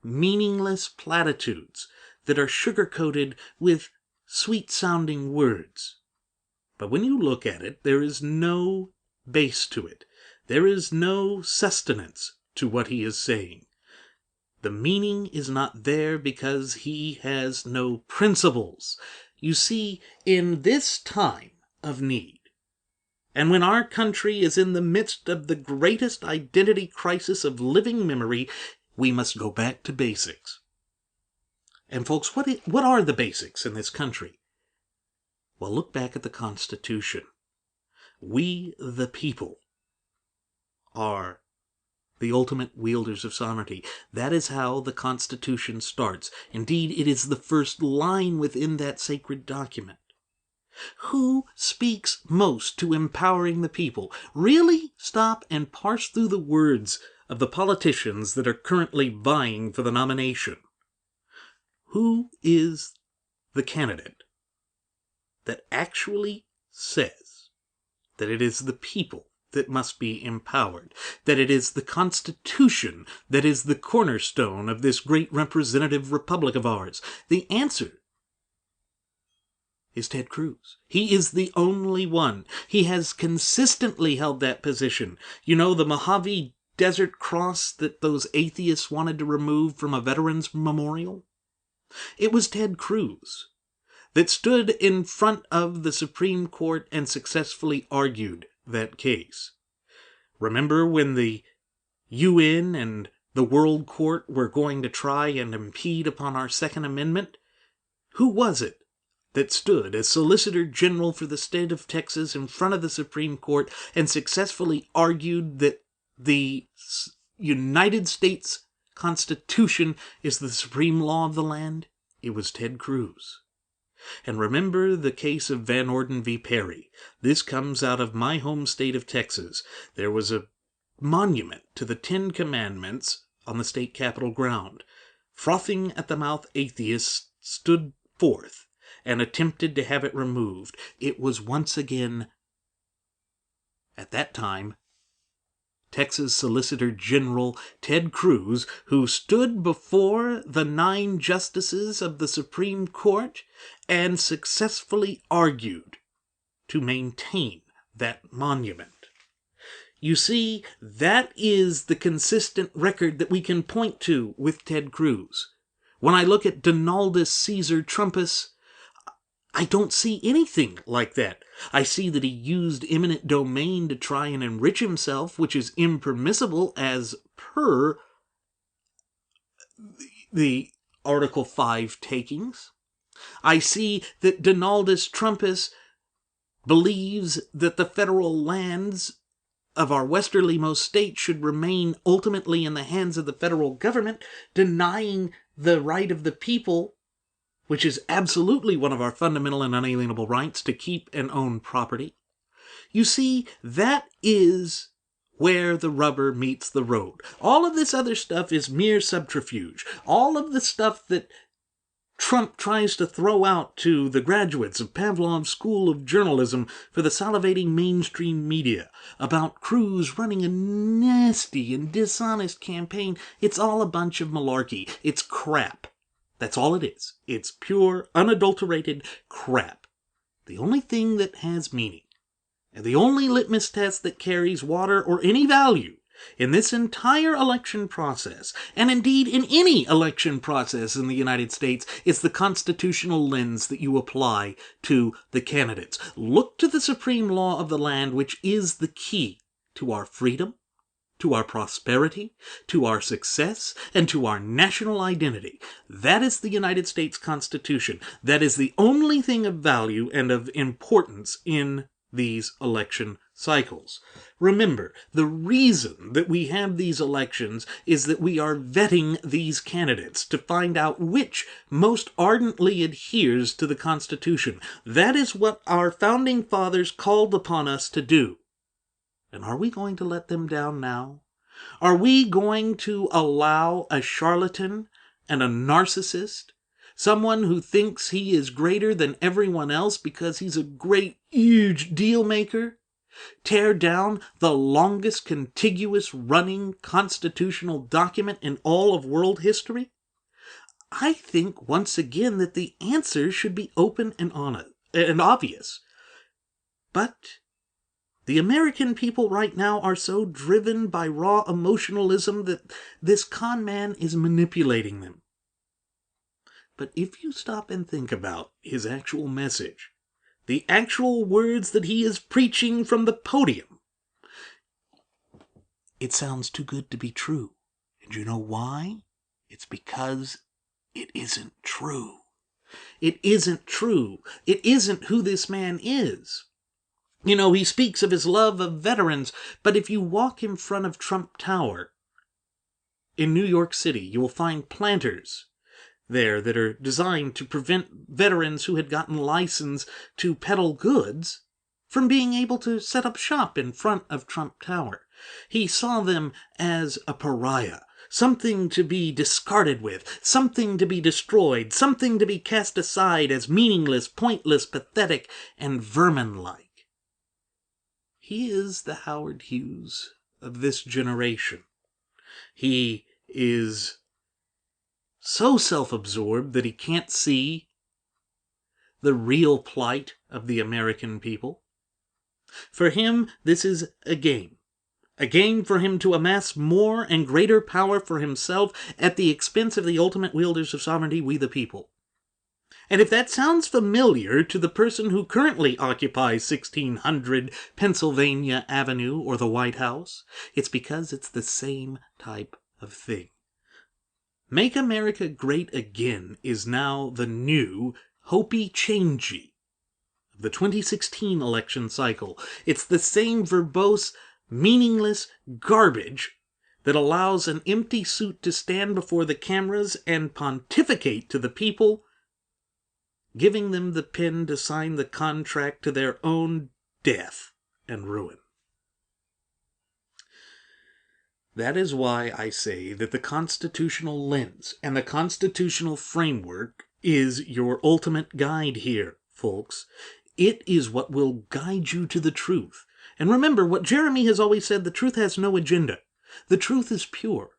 meaningless platitudes that are sugar-coated with sweet-sounding words. But when you look at it, there is no base to it. There is no sustenance to what he is saying. The meaning is not there because he has no principles. You see, in this time of need, and when our country is in the midst of the greatest identity crisis of living memory, we must go back to basics. And folks, what are the basics in this country? Well, look back at the Constitution. We, the people, are the ultimate wielders of sovereignty. That is how the Constitution starts. Indeed, it is the first line within that sacred document. Who speaks most to empowering the people? Really stop and parse through the words of the politicians that are currently vying for the nomination. Who is the candidate that actually says that it is the people that must be empowered, that it is the Constitution that is the cornerstone of this great representative republic of ours? The answer is Ted Cruz. He is the only one. He has consistently held that position. You know, the Mojave Desert Cross that those atheists wanted to remove from a veterans memorial? It was Ted Cruz that stood in front of the Supreme Court and successfully argued that case. Remember when the UN and the World Court were going to try and impede upon our Second Amendment? Who was it that stood as Solicitor General for the state of Texas in front of the Supreme Court and successfully argued that the United States Constitution is the supreme law of the land? It was Ted Cruz. And remember the case of Van Orden v. Perry. This comes out of my home state of Texas. There was a monument to the 10 Commandments on the state capitol ground. Frothing at the mouth atheists stood forth and attempted to have it removed. It was once again at that time, Texas Solicitor General Ted Cruz, who stood before the 9 justices of the Supreme Court and successfully argued to maintain that monument. You see, that is the consistent record that we can point to with Ted Cruz. When I look at Donaldus Caesar Trumpus, I don't see anything like that. I see that he used eminent domain to try and enrich himself, which is impermissible as per the Article 5 takings. I see that Donaldus Trumpus believes that the federal lands of our westerlymost state should remain ultimately in the hands of the federal government, denying the right of the people, which is absolutely one of our fundamental and unalienable rights, to keep and own property. You see, that is where the rubber meets the road. All of this other stuff is mere subterfuge. All of the stuff that Trump tries to throw out to the graduates of Pavlov's School of Journalism for the salivating mainstream media about Cruz running a nasty and dishonest campaign, it's all a bunch of malarkey. It's crap. That's all it is. It's pure, unadulterated crap. The only thing that has meaning, and the only litmus test that carries water or any value in this entire election process, and indeed in any election process in the United States, is the constitutional lens that you apply to the candidates. Look to the supreme law of the land, which is the key to our freedom, to our prosperity, to our success, and to our national identity. That is the United States Constitution. That is the only thing of value and of importance in these election cycles. Remember, the reason that we have these elections is that we are vetting these candidates to find out which most ardently adheres to the Constitution. That is what our founding fathers called upon us to do. And are we going to let them down now? Are we going to allow a charlatan and a narcissist, someone who thinks he is greater than everyone else because he's a great, huge deal maker, tear down the longest contiguous running constitutional document in all of world history? I think once again that the answer should be open and honest and obvious. But the American people right now are so driven by raw emotionalism that this con man is manipulating them. But if you stop and think about his actual message, the actual words that he is preaching from the podium, it sounds too good to be true. And you know why? It's because it isn't true. It isn't true. It isn't who this man is. You know, he speaks of his love of veterans, but if you walk in front of Trump Tower in New York City, you will find planters there that are designed to prevent veterans who had gotten license to peddle goods from being able to set up shop in front of Trump Tower. He saw them as a pariah, something to be discarded with, something to be destroyed, something to be cast aside as meaningless, pointless, pathetic, and vermin-like. He is the Howard Hughes of this generation. He is so self-absorbed that he can't see the real plight of the American people. For him, this is a game for him to amass more and greater power for himself at the expense of the ultimate wielders of sovereignty, we the people. And if that sounds familiar to the person who currently occupies 1600 Pennsylvania Avenue or the White House, it's because it's the same type of thing. Make America Great Again is now the new hopey-changey of the 2016 election cycle. It's the same verbose, meaningless garbage that allows an empty suit to stand before the cameras and pontificate to the people, giving them the pen to sign the contract to their own death and ruin. That is why I say that the constitutional lens and the constitutional framework is your ultimate guide here, folks. It is what will guide you to the truth. And remember, what Jeremy has always said, the truth has no agenda. The truth is pure.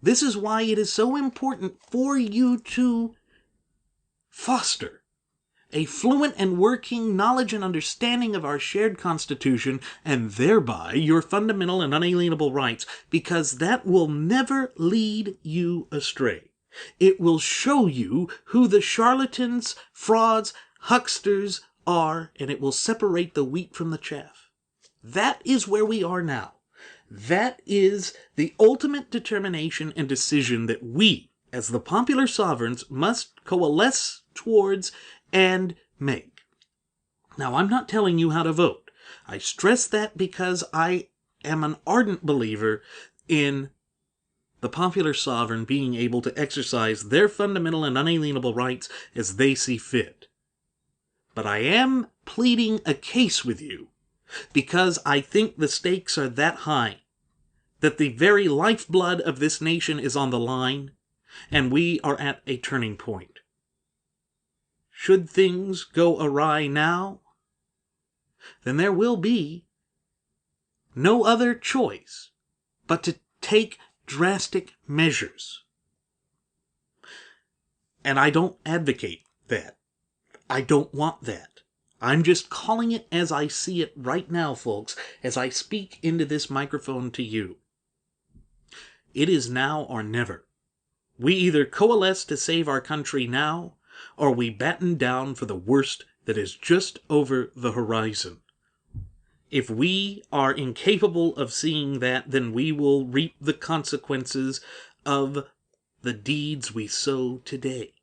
This is why it is so important for you to foster a fluent and working knowledge and understanding of our shared Constitution, and thereby your fundamental and unalienable rights, because that will never lead you astray. It will show you who the charlatans, frauds, hucksters are, and it will separate the wheat from the chaff. That is where we are now. That is the ultimate determination and decision that we, as the popular sovereigns, must coalesce towards and make. Now, I'm not telling you how to vote. I stress that because I am an ardent believer in the popular sovereign being able to exercise their fundamental and unalienable rights as they see fit. But I am pleading a case with you because I think the stakes are that high, that the very lifeblood of this nation is on the line, and we are at a turning point. Should things go awry now, then there will be no other choice but to take drastic measures. And I don't advocate that. I don't want that. I'm just calling it as I see it right now, folks, as I speak into this microphone to you. It is now or never. We either coalesce to save our country now, or we batten down for the worst that is just over the horizon. If we are incapable of seeing that, then we will reap the consequences of the deeds we sow today.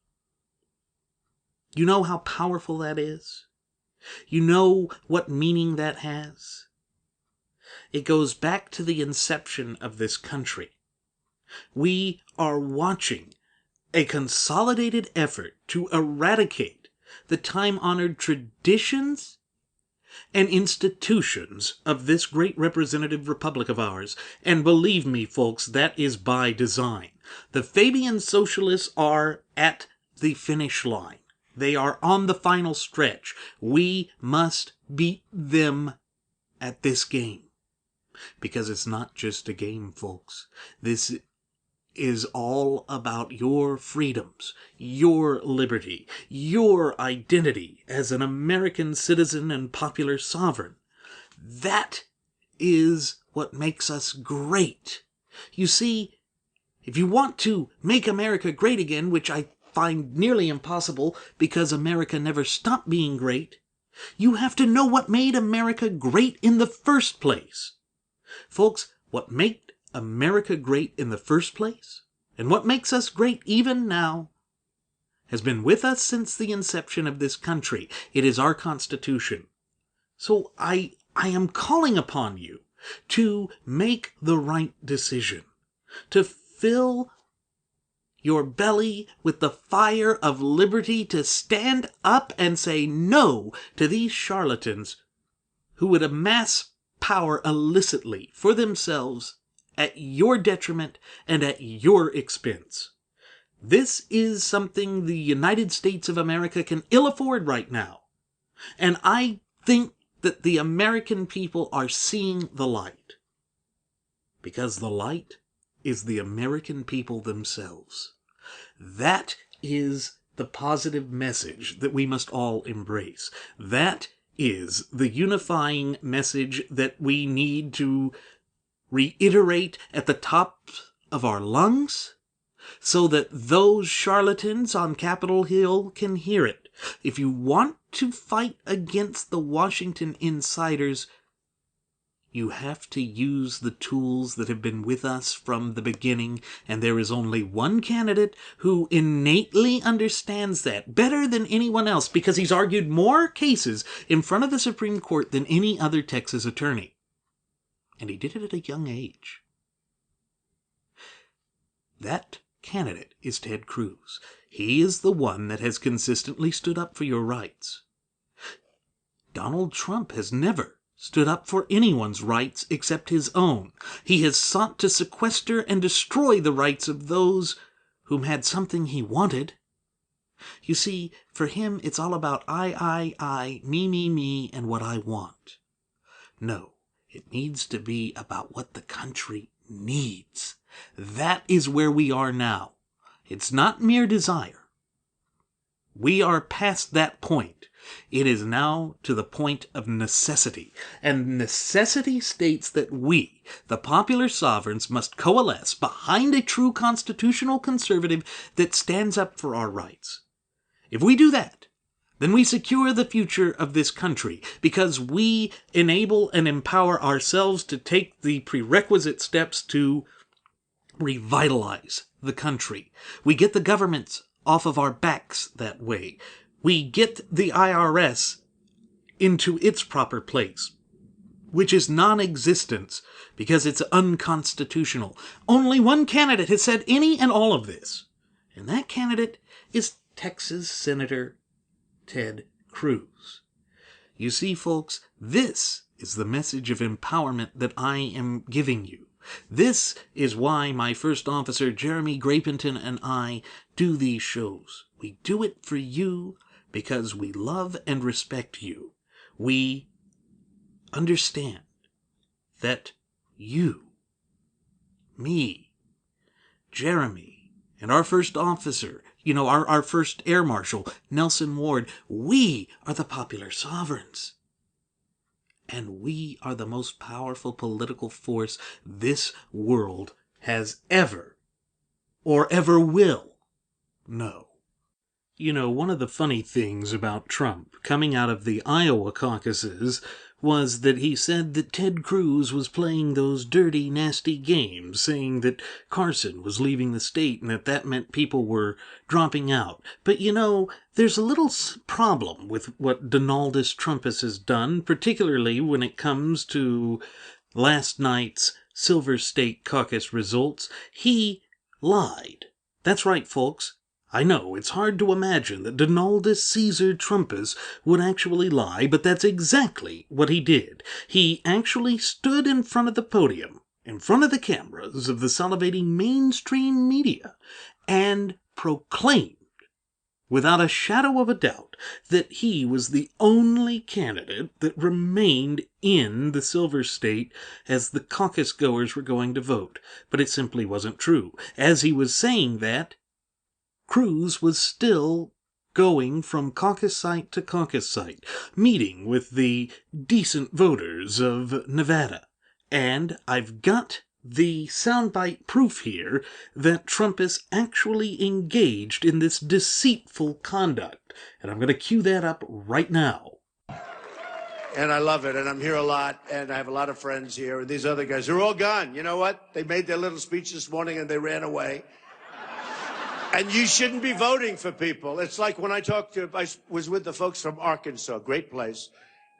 You know how powerful that is? You know what meaning that has? It goes back to the inception of this country. We are watching a consolidated effort to eradicate the time-honored traditions and institutions of this great representative republic of ours. And believe me, folks, that is by design. The Fabian socialists are at the finish line. They are on the final stretch. We must beat them at this game. Because it's not just a game, folks. This is all about your freedoms, your liberty, your identity as an American citizen and popular sovereign. That is what makes us great. You see, if you want to make America great again, which I find nearly impossible because America never stopped being great, you have to know what made America great in the first place. Folks, what made America great in the first place, and what makes us great even now, has been with us since the inception of this country. It is our Constitution. So I am calling upon you to make the right decision, to fill your belly with the fire of liberty, to stand up and say no to these charlatans who would amass power illicitly for themselves at your detriment and at your expense. This is something the United States of America can ill afford right now. And I think that the American people are seeing the light. Because the light is the American people themselves. That is the positive message that we must all embrace. That is the unifying message that we need to reiterate at the top of our lungs so that those charlatans on Capitol Hill can hear it. If you want to fight against the Washington insiders, you have to use the tools that have been with us from the beginning, and there is only one candidate who innately understands that better than anyone else because he's argued more cases in front of the Supreme Court than any other Texas attorney. And he did it at a young age. That candidate is Ted Cruz. He is the one that has consistently stood up for your rights. Donald Trump has never stood up for anyone's rights except his own. He has sought to sequester and destroy the rights of those whom had something he wanted. You see, for him, it's all about I, me, and what I want. No, it needs to be about what the country needs. That is where we are now. It's not mere desire. We are past that point. It is now to the point of necessity. And necessity states that we, the popular sovereigns, must coalesce behind a true constitutional conservative that stands up for our rights. If we do that, then we secure the future of this country, because we enable and empower ourselves to take the prerequisite steps to revitalize the country. We get the governments off of our backs that way. We get the IRS into its proper place, which is non-existence because it's unconstitutional. Only one candidate has said any and all of this, and that candidate is Texas Senator Ted Cruz. You see, folks, this is the message of empowerment that I am giving you. This is why my first officer, Jeremy Grapenton, and I do these shows. We do it for you because we love and respect you. We understand that you, me, Jeremy, and our first officer, our first air marshal, Nelson Ward, we are the popular sovereigns. And we are the most powerful political force this world has ever, or ever will, know. One of the funny things about Trump coming out of the Iowa caucuses was that he said that Ted Cruz was playing those dirty, nasty games, saying that Carson was leaving the state and that meant people were dropping out. But there's a little problem with what Donaldus Trumpus has done, particularly when it comes to last night's Silver State Caucus results. He lied. That's right, folks. I know, it's hard to imagine that Donaldus Caesar Trumpus would actually lie, but that's exactly what he did. He actually stood in front of the podium, in front of the cameras of the salivating mainstream media, and proclaimed, without a shadow of a doubt, that he was the only candidate that remained in the Silver State as the caucus goers were going to vote. But it simply wasn't true. As he was saying that, Cruz was still going from caucus site to caucus site, meeting with the decent voters of Nevada. And I've got the soundbite proof here that Trumpus actually engaged in this deceitful conduct. And I'm going to cue that up right now. And I love it, and I'm here a lot, and I have a lot of friends here, and these other guys, they're all gone. You know what? They made their little speech this morning, and they ran away. And you shouldn't be voting for people. It's like when I was with the folks from Arkansas, great place,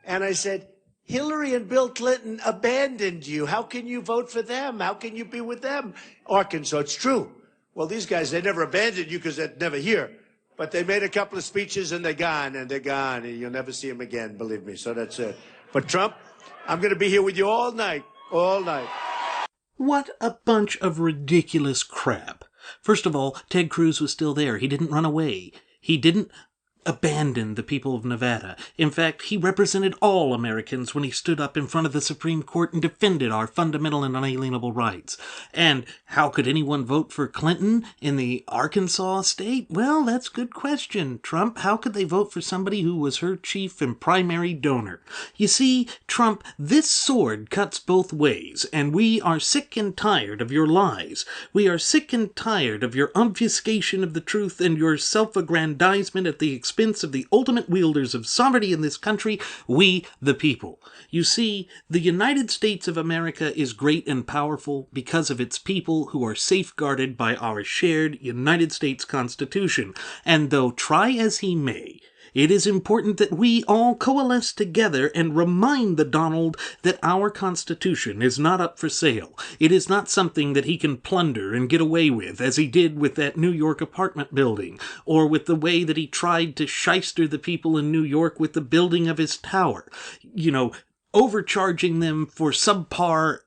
and I said, Hillary and Bill Clinton abandoned you. How can you vote for them? How can you be with them? Arkansas, it's true. Well, these guys, they never abandoned you because they're never here. But they made a couple of speeches and they're gone, and you'll never see them again, believe me. So that's it. But Trump, I'm going to be here with you all night, all night. What a bunch of ridiculous crap. First of all, Ted Cruz was still there. He didn't run away. He didn't abandon the people of Nevada. In fact, he represented all Americans when he stood up in front of the Supreme Court and defended our fundamental and unalienable rights. And how could anyone vote for Clinton in the Arkansas state? Well, that's a good question, Trump. How could they vote for somebody who was her chief and primary donor? You see, Trump, this sword cuts both ways, and we are sick and tired of your lies. We are sick and tired of your obfuscation of the truth and your self-aggrandizement at the expense of the ultimate wielders of sovereignty in this country, we the people. You see, the United States of America is great and powerful because of its people who are safeguarded by our shared United States Constitution. And though try as he may, it is important that we all coalesce together and remind the Donald that our Constitution is not up for sale. It is not something that he can plunder and get away with, as he did with that New York apartment building, or with the way that he tried to shyster the people in New York with the building of his tower. Overcharging them for subpar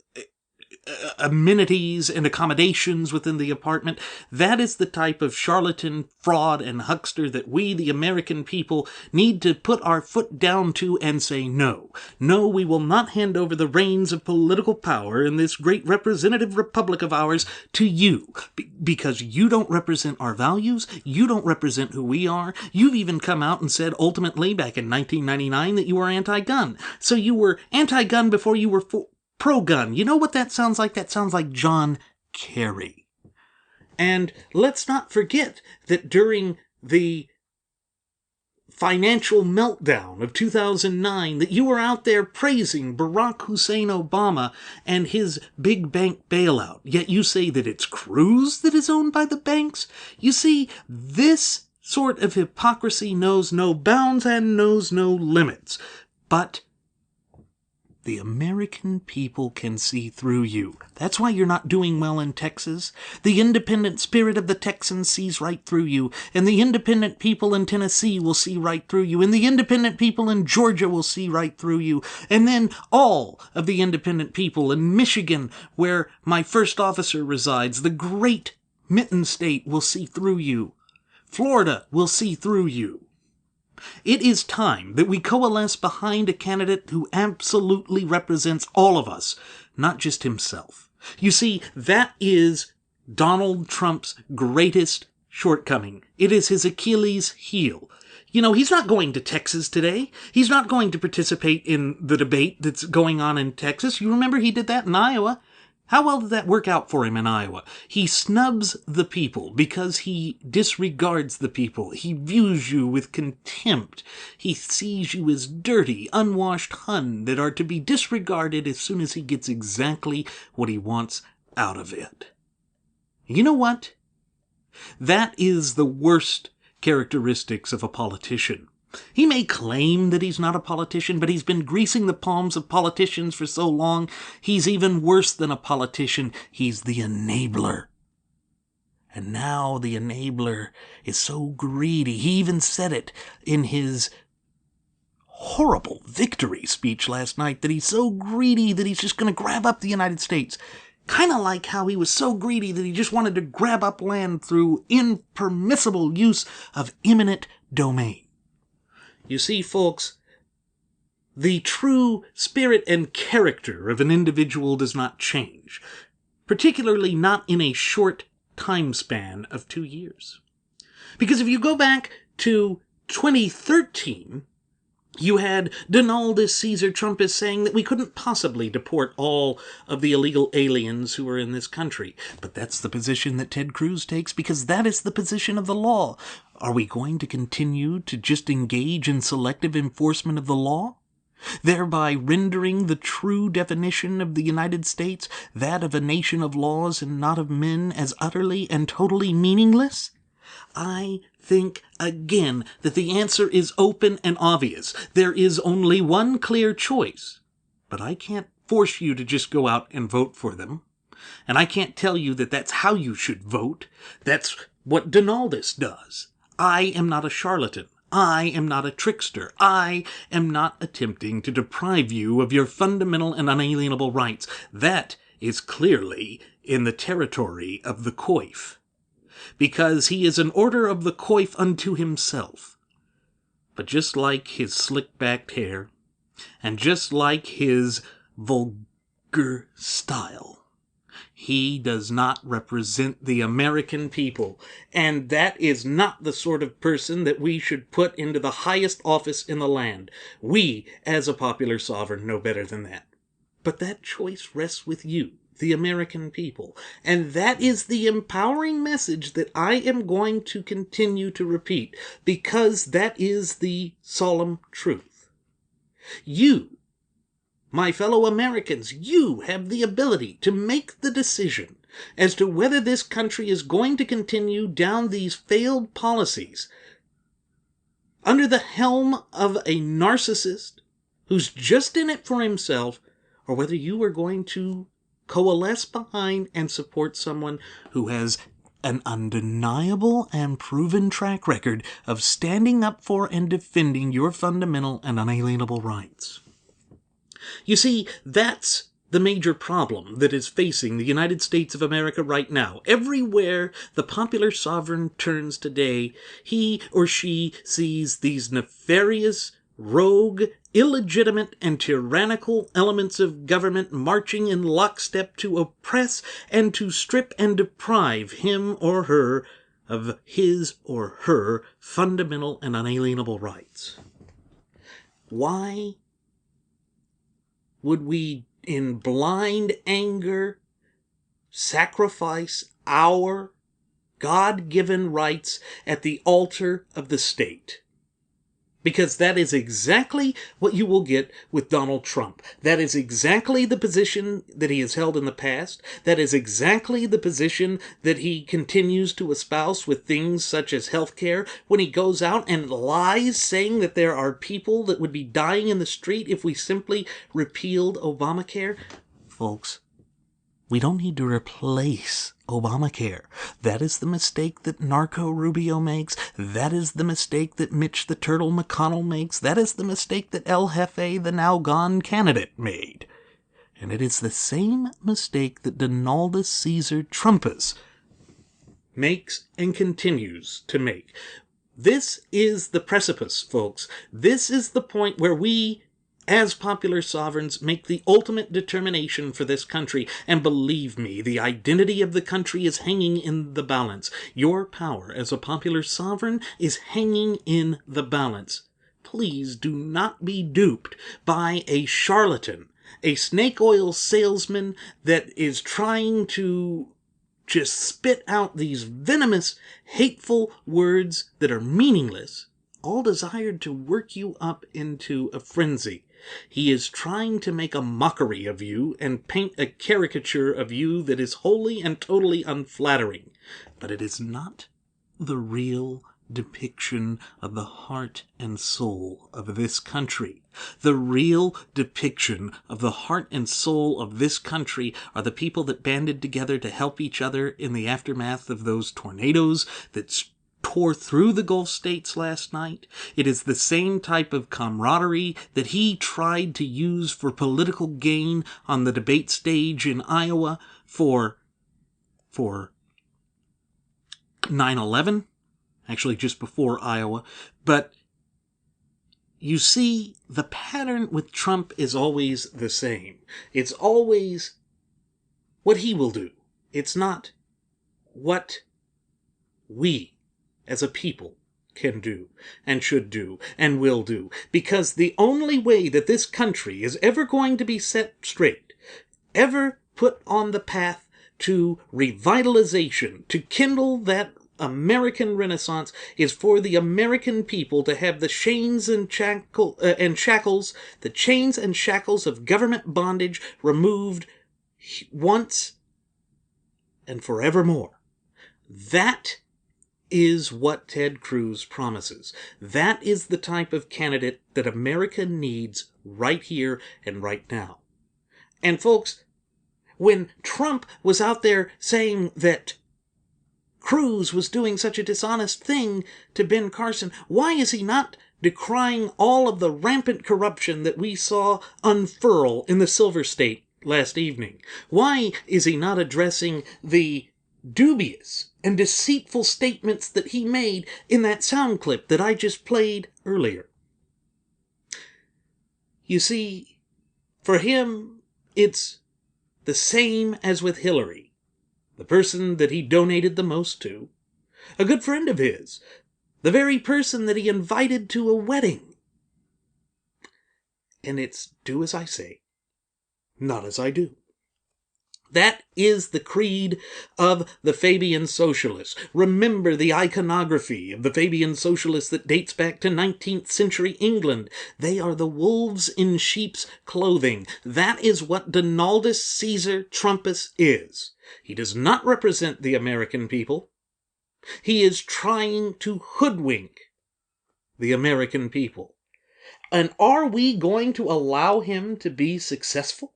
amenities and accommodations within the apartment. That is the type of charlatan, fraud, and huckster that we, the American people, need to put our foot down to and say no. No, we will not hand over the reins of political power in this great representative republic of ours to you, because you don't represent our values, you don't represent who we are. You've even come out and said ultimately back in 1999 that you were anti-gun. So you were anti-gun before you were pro-gun. You know what that sounds like? That sounds like John Kerry. And let's not forget that during the financial meltdown of 2009, that you were out there praising Barack Hussein Obama and his big bank bailout. Yet you say that it's Cruz that is owned by the banks? You see, this sort of hypocrisy knows no bounds and knows no limits. But the American people can see through you. That's why you're not doing well in Texas. The independent spirit of the Texans sees right through you, and the independent people in Tennessee will see right through you, and the independent people in Georgia will see right through you, and then all of the independent people in Michigan, where my first officer resides, the great Mitten State, will see through you. Florida will see through you. It is time that we coalesce behind a candidate who absolutely represents all of us, not just himself. You see, that is Donald Trump's greatest shortcoming. It is his Achilles heel. You know, he's not going to Texas today. He's not going to participate in the debate that's going on in Texas. You remember he did that in Iowa? How well did that work out for him in Iowa? He snubs the people because he disregards the people. He views you with contempt. He sees you as dirty, unwashed Hun that are to be disregarded as soon as he gets exactly what he wants out of it. You know what? That is the worst characteristics of a politician. He may claim that he's not a politician, but he's been greasing the palms of politicians for so long, he's even worse than a politician. He's the enabler. And now the enabler is so greedy. He even said it in his horrible victory speech last night, that he's so greedy that he's just going to grab up the United States. Kind of like how he was so greedy that he just wanted to grab up land through impermissible use of eminent domain. You see, folks, the true spirit and character of an individual does not change, particularly not in a short time span of 2 years. Because if you go back to 2013, you had Donaldus Caesar Trumpist saying that we couldn't possibly deport all of the illegal aliens who are in this country. But that's the position that Ted Cruz takes, because that is the position of the law. Are we going to continue to just engage in selective enforcement of the law, thereby rendering the true definition of the United States, that of a nation of laws and not of men, as utterly and totally meaningless? I think, again, that the answer is open and obvious. There is only one clear choice, but I can't force you to just go out and vote for them. And I can't tell you that that's how you should vote. That's what Donaldus does. I am not a charlatan. I am not a trickster. I am not attempting to deprive you of your fundamental and unalienable rights. That is clearly in the territory of the coif, because he is an order of the coif unto himself. But just like his slick-backed hair, and just like his vulgar style, he does not represent the American people, and that is not the sort of person that we should put into the highest office in the land. We, as a popular sovereign, know better than that. But that choice rests with you, the American people. And that is the empowering message that I am going to continue to repeat, because that is the solemn truth. You, my fellow Americans, you have the ability to make the decision as to whether this country is going to continue down these failed policies under the helm of a narcissist who's just in it for himself, or whether you are going to coalesce behind and support someone who has an undeniable and proven track record of standing up for and defending your fundamental and unalienable rights. You see, that's the major problem that is facing the United States of America right now. Everywhere the popular sovereign turns today, he or she sees these nefarious, rogue, illegitimate, and tyrannical elements of government marching in lockstep to oppress and to strip and deprive him or her of his or her fundamental and unalienable rights. Why would we, in blind anger, sacrifice our God-given rights at the altar of the state? Because that is exactly what you will get with Donald Trump. That is exactly the position that he has held in the past. That is exactly the position that he continues to espouse with things such as healthcare, when he goes out and lies saying that there are people that would be dying in the street if we simply repealed Obamacare. Folks, we don't need to replace Obamacare. That is the mistake that Narco Rubio makes. That is the mistake that Mitch the Turtle McConnell makes. That is the mistake that El Jefe, the now gone candidate, made. And it is the same mistake that Donaldus Caesar Trumpus makes and continues to make. This is the precipice, folks. This is the point where we, as popular sovereigns, make the ultimate determination for this country. And believe me, the identity of the country is hanging in the balance. Your power as a popular sovereign is hanging in the balance. Please do not be duped by a charlatan, a snake oil salesman that is trying to just spit out these venomous, hateful words that are meaningless, all desired to work you up into a frenzy. He is trying to make a mockery of you and paint a caricature of you that is wholly and totally unflattering. But it is not the real depiction of the heart and soul of this country. The real depiction of the heart and soul of this country are the people that banded together to help each other in the aftermath of those tornadoes that tore through the Gulf states last night. It is the same type of camaraderie that he tried to use for political gain on the debate stage in Iowa for 9/11, actually just before Iowa. But you see, the pattern with Trump is always the same. It's always what he will do. It's not what we as a people can do and should do and will do. Because the only way that this country is ever going to be set straight, ever put on the path to revitalization, to kindle that American Renaissance, is for the American people to have the chains and shackles, the chains and shackles of government bondage removed once and forevermore. That is what Ted Cruz promises. That is the type of candidate that America needs right here and right now. And folks, when Trump was out there saying that Cruz was doing such a dishonest thing to Ben Carson, why is he not decrying all of the rampant corruption that we saw unfurl in the Silver State last evening? Why is he not addressing the dubious and deceitful statements that he made in that sound clip that I just played earlier? You see, for him, it's the same as with Hillary, the person that he donated the most to, a good friend of his, the very person that he invited to a wedding. And it's do as I say, not as I do. That is the creed of the Fabian Socialists. Remember the iconography of the Fabian Socialists that dates back to 19th century England. They are the wolves in sheep's clothing. That is what Donaldus Caesar Trumpus is. He does not represent the American people. He is trying to hoodwink the American people. And are we going to allow him to be successful?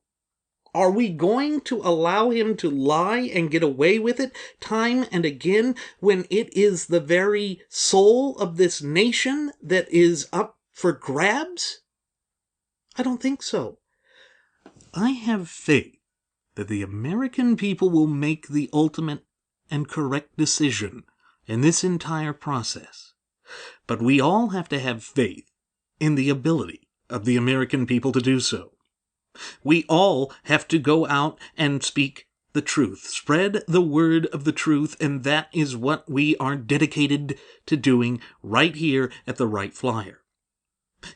Are we going to allow him to lie and get away with it time and again when it is the very soul of this nation that is up for grabs? I don't think so. I have faith that the American people will make the ultimate and correct decision in this entire process. But we all have to have faith in the ability of the American people to do so. We all have to go out and speak the truth, spread the word of the truth, and that is what we are dedicated to doing right here at the Wright Flyer.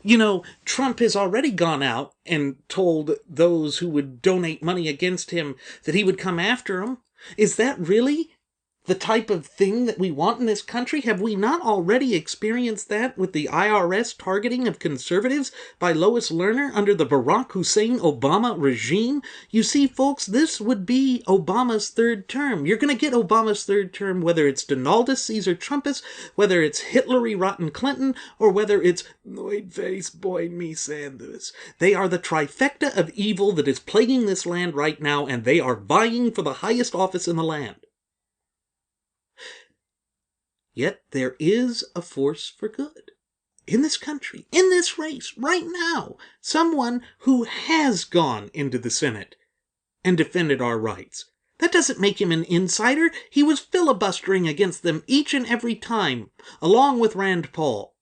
You know, Trump has already gone out and told those who would donate money against him that he would come after them. Is that really the type of thing that we want in this country? Have we not already experienced that with the IRS targeting of conservatives by Lois Lerner under the Barack Hussein Obama regime? You see, folks, this would be Obama's third term. You're going to get Obama's third term whether it's Donaldus Caesar Trumpus, whether it's Hitlery Rotten Clinton, or whether it's Lloyd Face Boy Me Sanders. They are the trifecta of evil that is plaguing this land right now, and they are vying for the highest office in the land. Yet there is a force for good in this country, in this race, right now. Someone who has gone into the Senate and defended our rights. That doesn't make him an insider. He was filibustering against them each and every time, along with Rand Paul.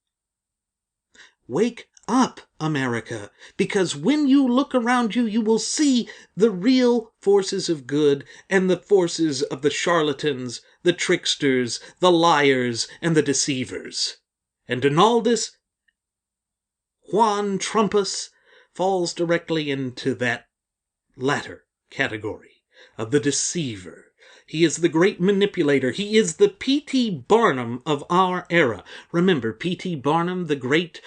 Wake up, America, because when you look around you, you will see the real forces of good and the forces of the charlatans, the tricksters, the liars, and the deceivers. And Donaldus Juan Trumpus falls directly into that latter category of the deceiver. He is the great manipulator. He is the P.T. Barnum of our era. Remember P.T. Barnum, the great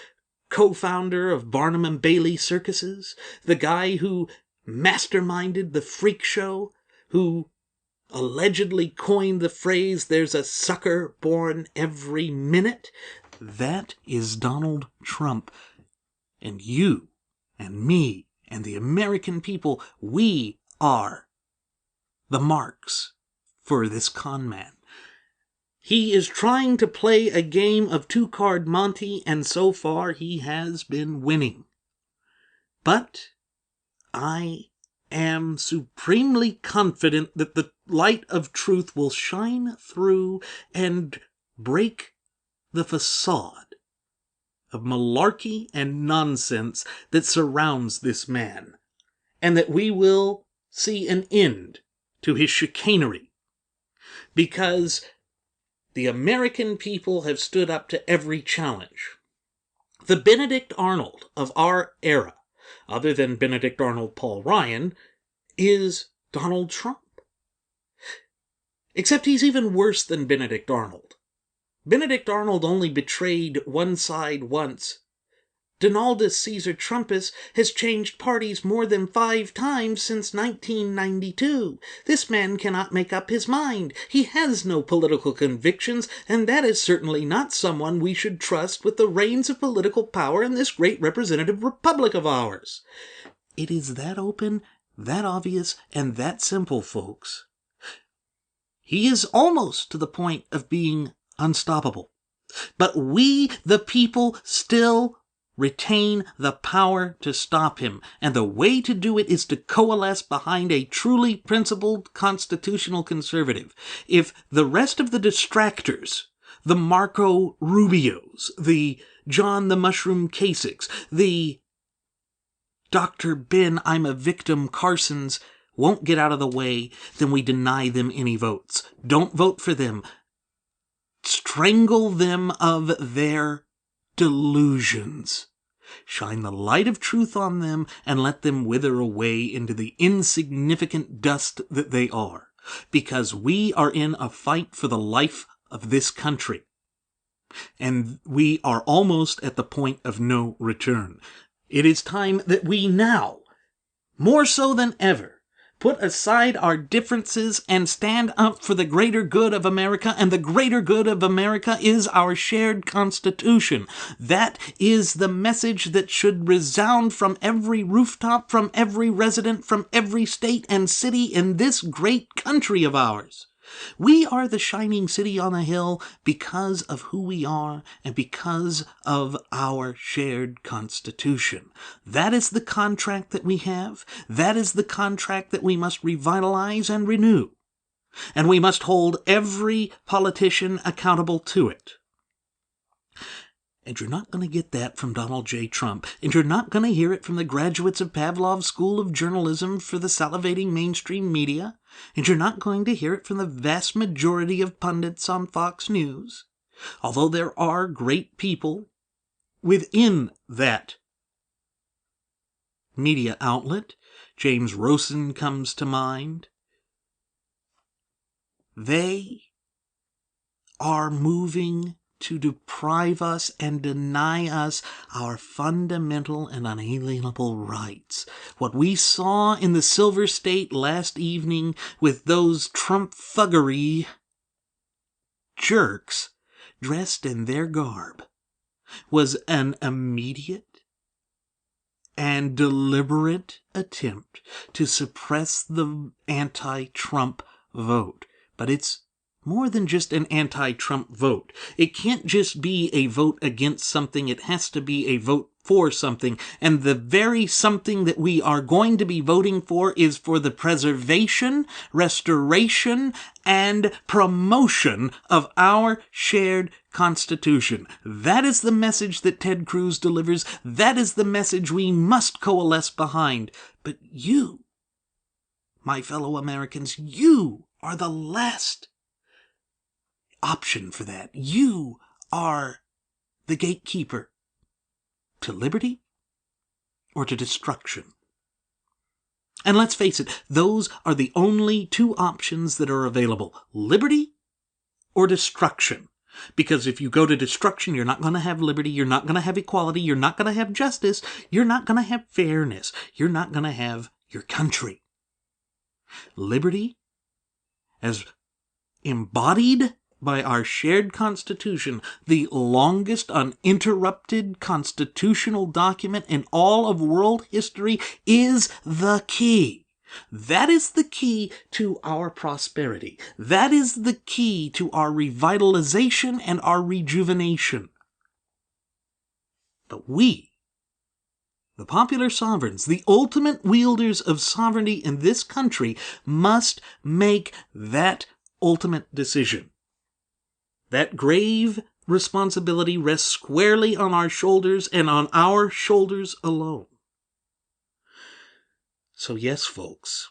co-founder of Barnum and Bailey Circuses, the guy who masterminded the freak show, who allegedly coined the phrase, "there's a sucker born every minute." That is Donald Trump. And you and me and the American people, we are the marks for this con man. He is trying to play a game of two-card Monte, and so far he has been winning. But I am supremely confident that the light of truth will shine through and break the facade of malarkey and nonsense that surrounds this man, and that we will see an end to his chicanery. Because the American people have stood up to every challenge. The Benedict Arnold of our era, other than Benedict Arnold Paul Ryan, is Donald Trump. Except he's even worse than Benedict Arnold. Benedict Arnold only betrayed one side once. Donaldus Caesar Trumpus has changed parties more than 5 times since 1992. This man cannot make up his mind. He has no political convictions, and that is certainly not someone we should trust with the reins of political power in this great representative republic of ours. It is that open, that obvious, and that simple, folks. He is almost to the point of being unstoppable. But we, the people, still retain the power to stop him, and the way to do it is to coalesce behind a truly principled constitutional conservative. If the rest of the distractors, the Marco Rubios, the John the Mushroom Kasichs, the Dr. Ben I'm a Victim Carsons won't get out of the way, then we deny them any votes. Don't vote for them. Strangle them of their delusions. Shine the light of truth on them and let them wither away into the insignificant dust that they are. Because we are in a fight for the life of this country. And we are almost at the point of no return. It is time that we now, more so than ever, put aside our differences and stand up for the greater good of America, and the greater good of America is our shared Constitution. That is the message that should resound from every rooftop, from every resident, from every state and city in this great country of ours. We are the shining city on a hill because of who we are and because of our shared constitution. That is the contract that we have. That is the contract that we must revitalize and renew. And we must hold every politician accountable to it. And you're not going to get that from Donald J. Trump. And you're not going to hear it from the graduates of Pavlov's School of Journalism for the salivating mainstream media. And you're not going to hear it from the vast majority of pundits on Fox News. Although there are great people within that media outlet. James Rosen comes to mind. They are moving to deprive us and deny us our fundamental and unalienable rights. What we saw in the Silver State last evening with those Trump thuggery jerks dressed in their garb was an immediate and deliberate attempt to suppress the anti-Trump vote. But it's more than just an anti-Trump vote. It can't just be a vote against something. It has to be a vote for something. And the very something that we are going to be voting for is for the preservation, restoration, and promotion of our shared Constitution. That is the message that Ted Cruz delivers. That is the message we must coalesce behind. But you, my fellow Americans, you are the last option for that. You are the gatekeeper to liberty or to destruction. And let's face it, those are the only two options that are available. Liberty or destruction. Because if you go to destruction, you're not going to have liberty, you're not going to have equality, you're not going to have justice, you're not going to have fairness, you're not going to have your country. Liberty, as embodied by our shared Constitution, the longest uninterrupted constitutional document in all of world history, is the key. That is the key to our prosperity. That is the key to our revitalization and our rejuvenation. But we, the popular sovereigns, the ultimate wielders of sovereignty in this country, must make that ultimate decision. That grave responsibility rests squarely on our shoulders and on our shoulders alone. So yes, folks,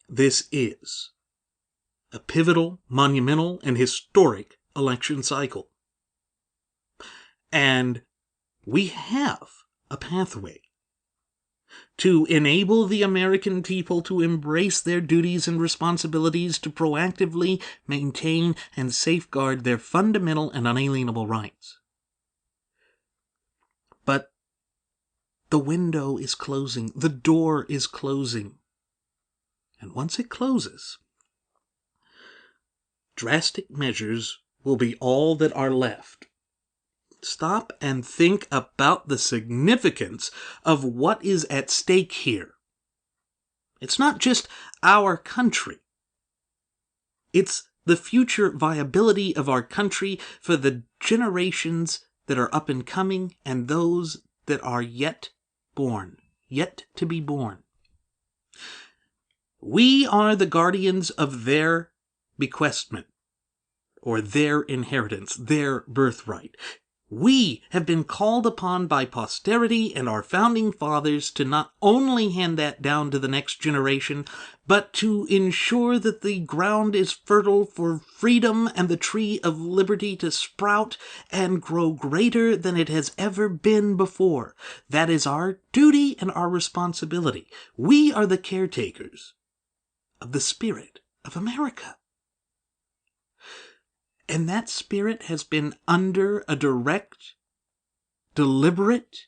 this is a pivotal, monumental, and historic election cycle. And we have a pathway to enable the American people to embrace their duties and responsibilities to proactively maintain and safeguard their fundamental and unalienable rights. But the window is closing, the door is closing. And once it closes, drastic measures will be all that are left. Stop and think about the significance of what is at stake here. It's not just our country. It's the future viability of our country for the generations that are up and coming and those that are yet born, yet to be born. We are the guardians of their bequestment, or their inheritance, their birthright. We have been called upon by posterity and our founding fathers to not only hand that down to the next generation, but to ensure that the ground is fertile for freedom and the tree of liberty to sprout and grow greater than it has ever been before. That is our duty and our responsibility. We are the caretakers of the spirit of America. And that spirit has been under a direct, deliberate,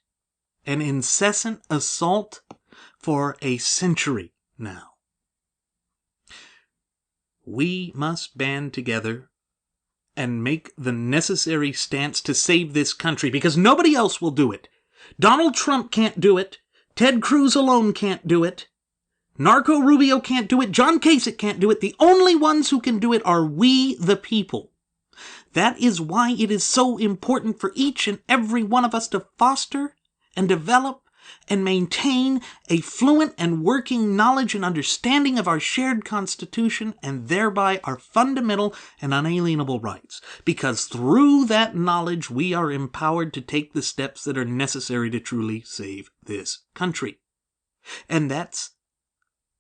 and incessant assault for a century now. We must band together and make the necessary stance to save this country, because nobody else will do it. Donald Trump can't do it. Ted Cruz alone can't do it. Narco Rubio can't do it. John Kasich can't do it. The only ones who can do it are we, the people. That is why it is so important for each and every one of us to foster and develop and maintain a fluent and working knowledge and understanding of our shared Constitution and thereby our fundamental and unalienable rights. Because through that knowledge, we are empowered to take the steps that are necessary to truly save this country. And that's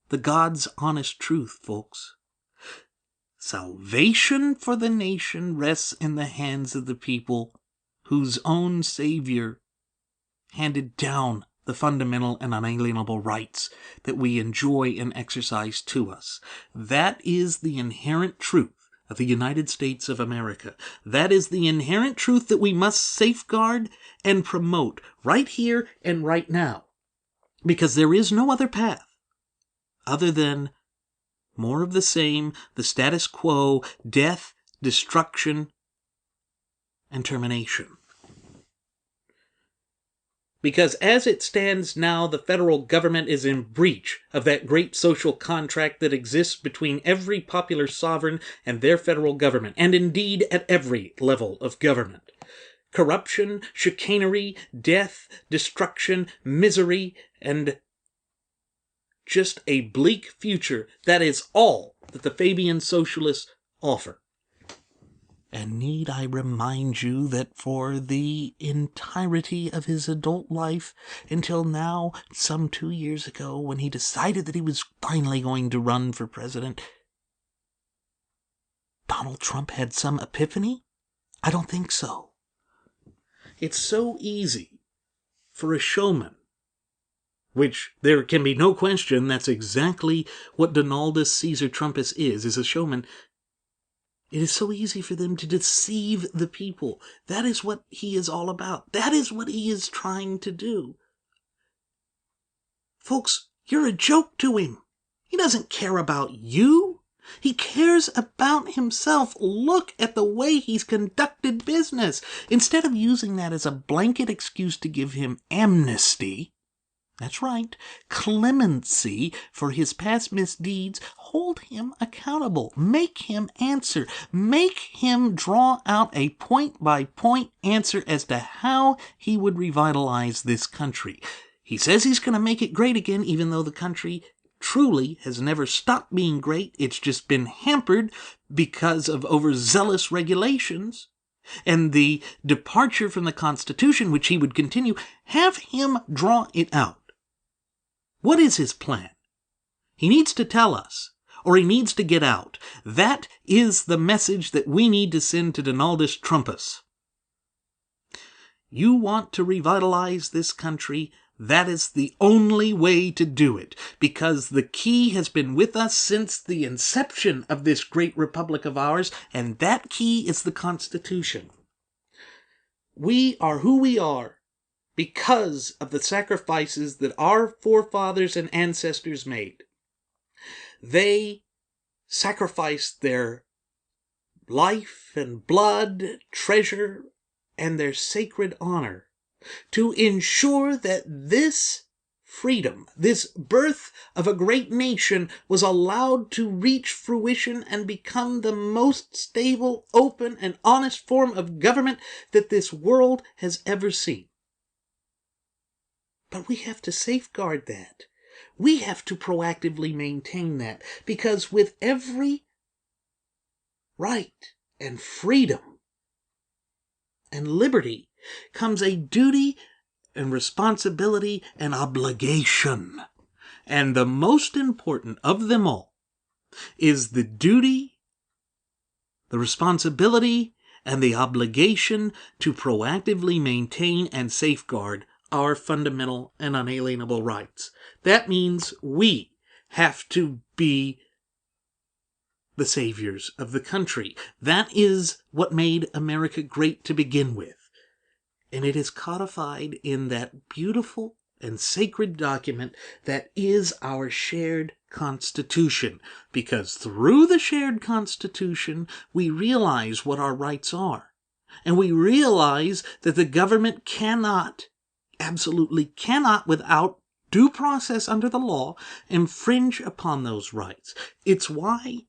the God's honest truth, folks. Salvation for the nation rests in the hands of the people whose own Savior handed down the fundamental and unalienable rights that we enjoy and exercise to us. That is the inherent truth of the United States of America. That is the inherent truth that we must safeguard and promote right here and right now. Because there is no other path other than more of the same, the status quo, death, destruction, and termination. Because as it stands now, the federal government is in breach of that great social contract that exists between every popular sovereign and their federal government, and indeed at every level of government. Corruption, chicanery, death, destruction, misery, and just a bleak future. That is all that the Fabian socialists offer. And need I remind you that for the entirety of his adult life, until now, some 2 years ago, when he decided that he was finally going to run for president, Donald Trump had some epiphany? I don't think so. It's so easy for a showman, which there can be no question that's exactly what Donaldus Caesar Trumpus is a showman. It is so easy for them to deceive the people. That is what he is all about. That is what he is trying to do. Folks, you're a joke to him. He doesn't care about you. He cares about himself. Look at the way he's conducted business. Instead of using that as a blanket excuse to give him amnesty, that's right, clemency for his past misdeeds, hold him accountable. Make him answer. Make him draw out a point-by-point answer as to how he would revitalize this country. He says he's going to make it great again, even though the country truly has never stopped being great. It's just been hampered because of overzealous regulations and the departure from the Constitution, which he would continue. Have him draw it out. What is his plan? He needs to tell us, or he needs to get out. That is the message that we need to send to Donaldus Trumpus. You want to revitalize this country? That is the only way to do it, because the key has been with us since the inception of this great republic of ours, and that key is the Constitution. We are who we are because of the sacrifices that our forefathers and ancestors made. They sacrificed their life and blood, treasure, and their sacred honor to ensure that this freedom, this birth of a great nation, was allowed to reach fruition and become the most stable, open, and honest form of government that this world has ever seen. But we have to safeguard that. We have to proactively maintain that, because with every right and freedom and liberty comes a duty and responsibility and obligation. And the most important of them all is the duty, the responsibility, and the obligation to proactively maintain and safeguard our fundamental and unalienable rights. That means we have to be the saviors of the country. That is what made America great to begin with. And it is codified in that beautiful and sacred document that is our shared Constitution. Because through the shared Constitution, we realize what our rights are. And we realize that the government cannot, absolutely cannot, without due process under the law, infringe upon those rights. It's why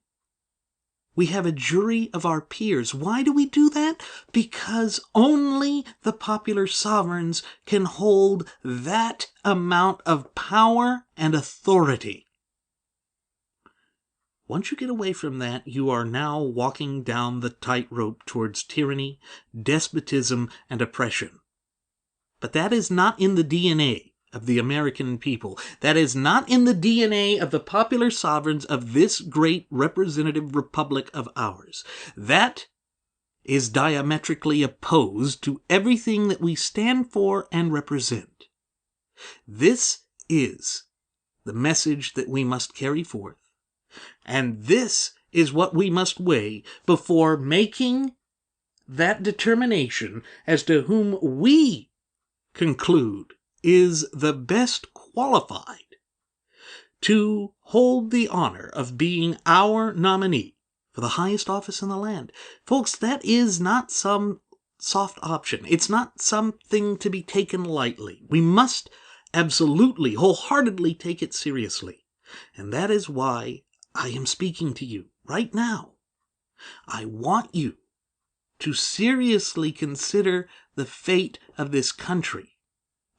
we have a jury of our peers. Why do we do that? Because only the popular sovereigns can hold that amount of power and authority. Once you get away from that, you are now walking down the tightrope towards tyranny, despotism, and oppression. But that is not in the DNA of the American people. That is not in the DNA of the popular sovereigns of this great representative republic of ours. That is diametrically opposed to everything that we stand for and represent. This is the message that we must carry forth. And this is what we must weigh before making that determination as to whom we conclude is the best qualified to hold the honor of being our nominee for the highest office in the land. Folks, that is not some soft option. It's not something to be taken lightly. We must absolutely, wholeheartedly take it seriously. And that is why I am speaking to you right now. I want you to seriously consider the fate of this country.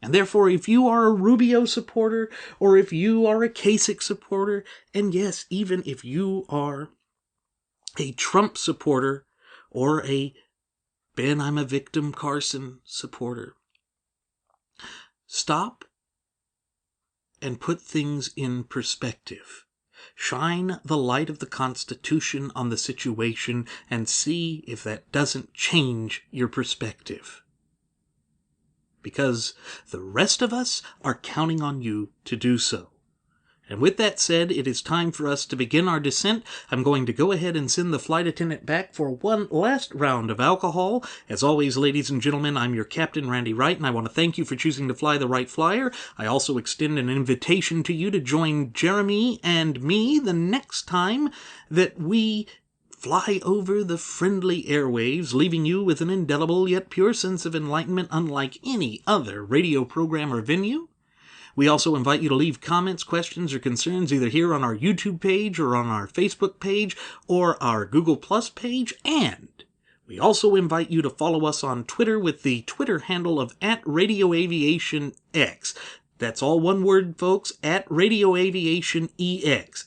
And therefore, if you are a Rubio supporter, or if you are a Kasich supporter, and yes, even if you are a Trump supporter, or a Ben I'm a Victim Carson supporter, stop and put things in perspective. Shine the light of the Constitution on the situation and see if that doesn't change your perspective. Because the rest of us are counting on you to do so. And with that said, it is time for us to begin our descent. I'm going to go ahead and send the flight attendant back for one last round of alcohol. As always, ladies and gentlemen, I'm your captain, Randy Wright, and I want to thank you for choosing to fly the Wright Flyer. I also extend an invitation to you to join Jeremy and me the next time that we fly over the friendly airwaves, leaving you with an indelible yet pure sense of enlightenment unlike any other radio program or venue. We also invite you to leave comments, questions, or concerns either here on our YouTube page or on our Facebook page or our Google Plus page. And we also invite you to follow us on Twitter with the Twitter handle of @RadioAviationX. That's all one word, folks, @RadioAviationEX,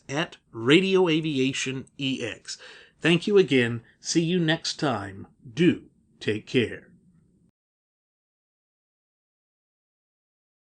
@RadioAviationEX. Thank you again. See you next time. Do take care.